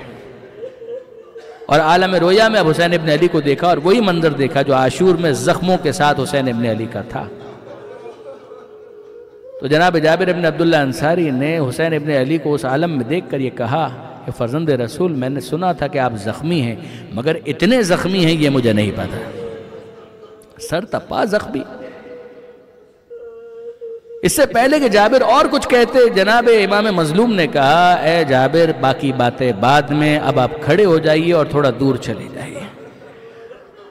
S2: اور عالم رویا میں اب حسین ابن علی کو دیکھا اور وہی منظر دیکھا جو عاشور میں زخموں کے ساتھ حسین ابن علی کا تھا. تو جناب جابر ابن عبداللہ انصاری نے حسین ابن علی کو اس عالم میں دیکھ کر یہ کہا کہ فرزند رسول میں نے سنا تھا کہ آپ زخمی ہیں، مگر اتنے زخمی ہیں یہ مجھے نہیں پتا. سر تپا زخمی. اس سے پہلے کہ جابر اور کچھ کہتے جناب امام مظلوم نے کہا اے جابر باقی باتیں بعد میں، اب آپ کھڑے ہو جائیے اور تھوڑا دور چلے جائیے.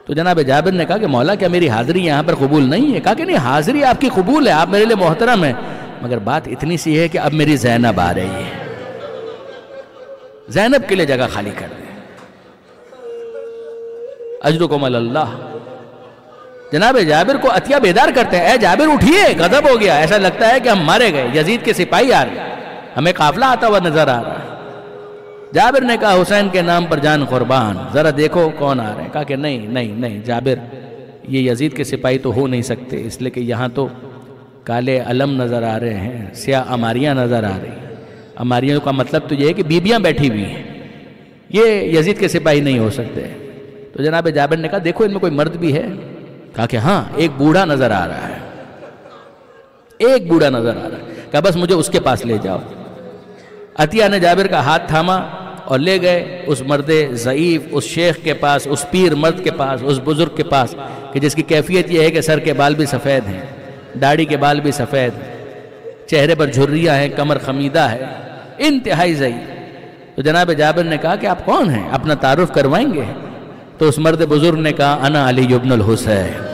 S2: تو جناب جابر نے کہا کہ مولا کیا میری حاضری یہاں پر قبول نہیں ہے؟ کہا کہ نہیں حاضری آپ کی قبول ہے، آپ میرے لئے محترم ہیں، مگر بات اتنی سی ہے کہ اب میری زینب آ رہی ہے، زینب کے لئے جگہ خالی کر دیں. اجرکم اللہ. جناب جابر کو عطیہ بیدار کرتے ہیں اے جابر اٹھیے، غضب ہو گیا، ایسا لگتا ہے کہ ہم مارے گئے، یزید کے سپاہی آ رہے، ہمیں قافلہ آتا ہوا نظر آ رہا ہے. جابر نے کہا حسین کے نام پر جان قربان، ذرا دیکھو کون آ رہے ہیں. کہا کہ نہیں جابر یہ یزید کے سپاہی تو ہو نہیں سکتے، اس لیے کہ یہاں تو کالے علم نظر آ رہے ہیں، سیاہ اماریاں نظر آ رہی ہیں. اماریوں کا مطلب تو یہ ہے کہ بیبیاں بیٹھی ہوئی ہیں، یہ یزید کے سپاہی نہیں ہو سکتے. تو جناب جابر نے کہا دیکھو ان میں کوئی مرد بھی ہے. کہا کہ ہاں ایک بوڑھا نظر آ رہا ہے، ایک بوڑھا نظر آ رہا ہے. کہا بس مجھے اس کے پاس لے جاؤ. عطیہ نے جابر کا ہاتھ تھاما اور لے گئے اس مرد ضعیف، اس شیخ کے پاس، اس پیر مرد کے پاس، اس بزرگ کے پاس کہ جس کی کیفیت یہ ہے کہ سر کے بال بھی سفید ہیں، داڑھی کے بال بھی سفید ہیں، چہرے پر جھریاں ہیں، کمر خمیدہ ہے، انتہائی ضعیف. تو جناب جابر نے کہا کہ آپ کون ہیں، اپنا تعارف کروائیں گے؟ تو اس مرد بزرگ نے کہا انا علی ابن الحسین.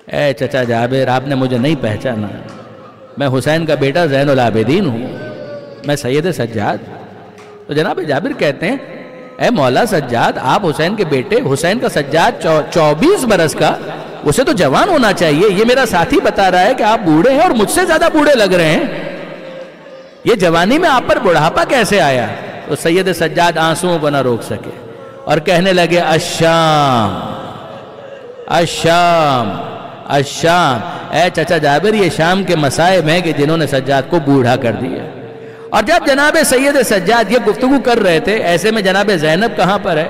S2: اے چچا جابر آپ نے مجھے نہیں پہچانا، میں حسین کا بیٹا زین العابدین ہوں، میں سید سجاد. تو جناب جابر کہتے ہیں اے مولا سجاد، آپ حسین کے بیٹے، حسین کا سجاد 24 برس کا، اسے تو جوان ہونا چاہیے، یہ میرا ساتھی بتا رہا ہے کہ آپ بوڑھے ہیں اور مجھ سے زیادہ بوڑھے لگ رہے ہیں، یہ جوانی میں آپ پر بڑھاپا کیسے آیا؟ تو سید سجاد آنسوؤں کو نہ روک سکے اور کہنے لگے الشام الشام الشام، اے چچا جابر، یہ شام کے مصائب ہیں کہ جنہوں نے سجاد کو بوڑھا کر دیا۔ اور جب جناب سید سجاد یہ گفتگو کر رہے تھے، ایسے میں جناب زینب کہاں پر ہے؟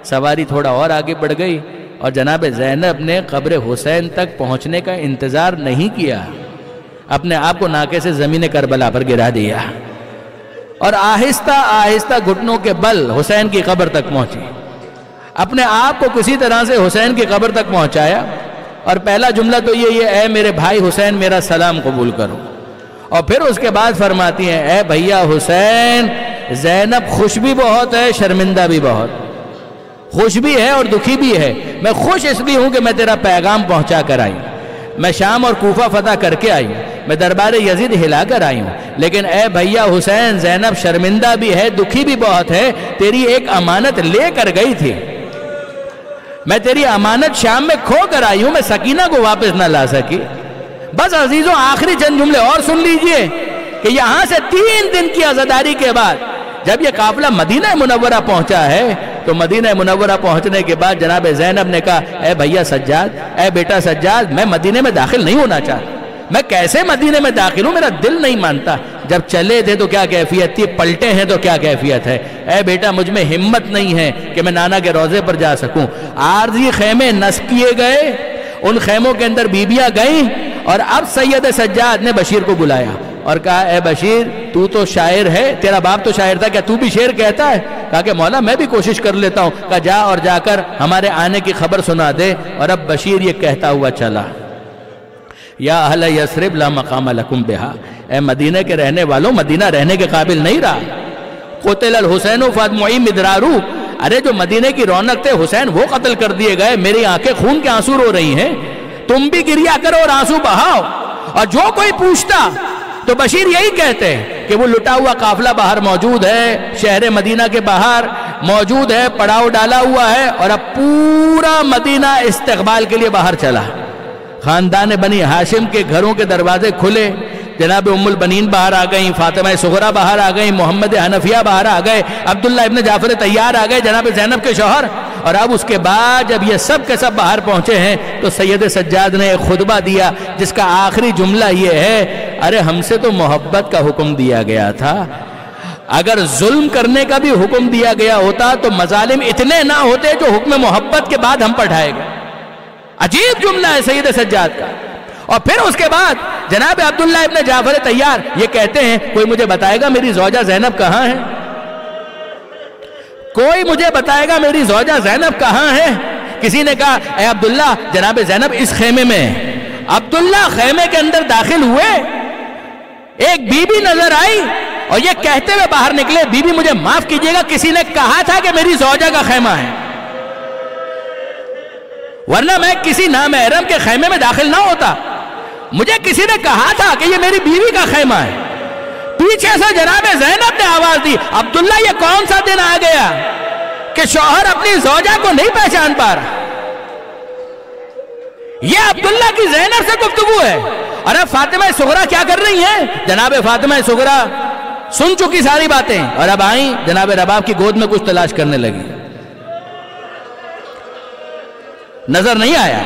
S2: سواری تھوڑا اور آگے بڑھ گئی اور جناب زینب نے قبر حسین تک پہنچنے کا انتظار نہیں کیا، اپنے آپ کو ناکے سے زمین کربلا پر گرا دیا اور آہستہ آہستہ گھٹنوں کے بل حسین کی قبر تک پہنچی، اپنے آپ کو کسی طرح سے حسین کی قبر تک پہنچایا، اور پہلا جملہ تو یہ اے میرے بھائی حسین میرا سلام قبول کرو، اور پھر اس کے بعد فرماتی ہیں اے بھیا حسین، زینب خوش بھی بہت ہے، شرمندہ بھی بہت، خوش بھی ہے اور دکھی بھی ہے، میں خوش اس لیے ہوں کہ میں تیرا پیغام پہنچا کر آئی ہوں، میں شام اور کوفہ فتح کر کے آئی ہوں، میں دربار یزید ہلا کر آئی ہوں، لیکن اے بھیا حسین، زینب شرمندہ بھی ہے، دکھی بھی بہت ہے، تیری ایک امانت لے کر گئی تھی، میں تیری امانت شام میں کھو کر آئی ہوں، میں سکینہ کو واپس نہ لا سکی۔ بس عزیزوں، آخری چند جملے اور سن لیجئے کہ یہاں سے 3 دن کی عزاداری کے بعد جب یہ قافلہ مدینہ منورہ پہنچا ہے تو مدینہ منورہ پہنچنے کے بعد جناب زینب نے کہا اے بھیا سجاد، اے بیٹا سجاد، میں مدینہ میں داخل نہیں ہونا چاہتا، میں کیسے مدینہ میں داخل ہوں، میرا دل نہیں مانتا، جب چلے تھے تو کیا کیفیت تھی، پلٹے ہیں تو کیا کیفیت ہے، اے بیٹا مجھ میں ہمت نہیں ہے کہ میں نانا کے روضے پر جا سکوں۔ عارضی خیمے نصب کیے گئے، ان خیموں کے اندر بیبیاں گئیں، اور اب سید سجاد نے بشیر کو بلایا اور کہا اے بشیر، تو تو شاعر ہے، تیرا باپ تو شاعر تھا، کیا تو بھی شعر کہتا ہے؟ کہا کہ مولا میں بھی کوشش کر لیتا ہوں۔ کہا جا اور جا کر ہمارے آنے کی خبر سنا دے۔ اور اب بشیر یہ کہتا ہوا چلا یا اہل یثرب لا مقام لکم بہا، اے مدینہ کے رہنے والوں، مدینہ رہنے کے قابل نہیں رہا۔ قتل الحسین فادمعی مدرارو، ارے جو مدینہ کی رونق تھے حسین وہ قتل کر دیے گئے، میری آنکھیں خون کے آنسو رو رہی ہیں، تم بھی گریا کرو اور آنسو بہاؤ۔ اور جو کوئی پوچھتا تو بشیر یہی کہتے ہیں کہ وہ لٹا ہوا قافلہ باہر موجود ہے، شہر مدینہ کے باہر موجود ہے، پڑاؤ ڈالا ہوا ہے، اور اب پورا مدینہ استقبال کے لیے باہر چلا۔ خاندان بنی ہاشم کے گھروں کے دروازے کھلے، جناب ام البنین باہر آ گئیں، فاطمہ صغرا باہر آ گئیں، محمد حنفیہ باہر آ گئے، عبداللہ ابن جعفر طیار آ گئے، جناب زینب کے شوہر۔ اور اب اس کے بعد جب یہ سب کے سب باہر پہنچے ہیں تو سید سجاد نے ایک خطبہ دیا جس کا آخری جملہ یہ ہے ارے ہم سے تو محبت کا حکم دیا گیا تھا، اگر ظلم کرنے کا بھی حکم دیا گیا ہوتا تو مظالم اتنے نہ ہوتے جو حکم محبت کے بعد ہم پر ڈھائے گئے۔ عجیب جملہ ہے سید سجاد کا۔ اور پھر اس کے بعد جناب عبداللہ ابن جعفر طیار یہ کہتے ہیں کوئی مجھے بتائے گا میری زوجہ زینب کہاں ہے؟ کوئی مجھے بتائے گا میری زوجہ زینب کہاں ہے؟ کسی نے کہا اے عبداللہ جناب زینب اس خیمے میں ہے۔ عبداللہ خیمے کے اندر داخل ہوئے، ایک بی بی نظر آئی اور یہ کہتے ہوئے باہر نکلے بی بی مجھے معاف کیجئے گا، کسی نے کہا تھا کہ میری زوجہ کا خیمہ ہے، ورنہ میں کسی نامحرم کے خیمے میں داخل نہ ہوتا، مجھے کسی نے کہا تھا کہ یہ میری بیوی کا خیمہ ہے۔ پیچھے سے جناب زینب نے آواز دی عبداللہ یہ کون سا دن آ گیا کہ شوہر اپنی زوجہ کو نہیں پہچان پا رہا؟ یہ عبداللہ کی زینب سے گفتگو ہے۔ اور اب فاطمہ صغرا کیا کر رہی ہیں؟ جناب فاطمہ صغرا سن چکی ساری باتیں اور اب آئیں جناب رباب کی گود میں کچھ تلاش کرنے لگی، نظر نہیں آیا۔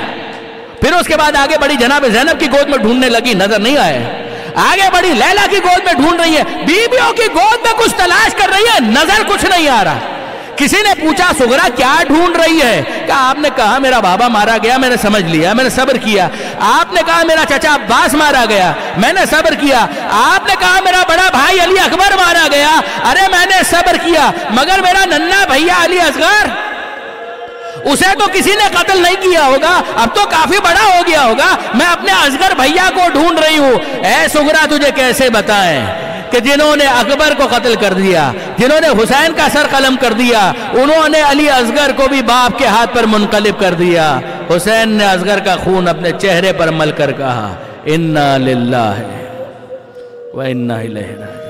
S2: پھر اس کے بعد آگے بڑی جناب زینب کی گود میں ڈھونڈنے لگی، نظر نہیں آیا۔ آگے بڑی لیلا کی گود میں ڈھونڈ رہی ہے، بیویوں کی گود میں کچھ تلاش کر رہی ہے، نظر کچھ نہیں آ رہا۔ کسی نے پوچھا صغرا کیا ڈھونڈ رہی ہے؟ کہا آپ نے کہا میرا بابا مارا گیا، میں نے سمجھ لیا، میں نے صبر کیا۔ آپ نے کہا میرا چچا عباس مارا گیا، میں نے صبر کیا۔ آپ نے کہا میرا بڑا بھائی علی اکبر مارا گیا، ارے میں نے صبر کیا، مگر میرا ننھا بھیا علی اصغر اسے تو کسی نے قتل نہیں کیا ہوگا، اب تو کافی بڑا ہو گیا ہوگا، میں اپنے اصغر بھیا کو ڈھونڈ رہی ہوں۔ اے صغرا تجھے کیسے بتائیں کہ جنہوں نے اکبر کو قتل کر دیا، جنہوں نے حسین کا سر قلم کر دیا، انہوں نے علی اصغر کو بھی باپ کے ہاتھ پر منقلب کر دیا۔ حسین نے اصغر کا خون اپنے چہرے پر مل کر کہا انا للہ و انا الیہ راجعون۔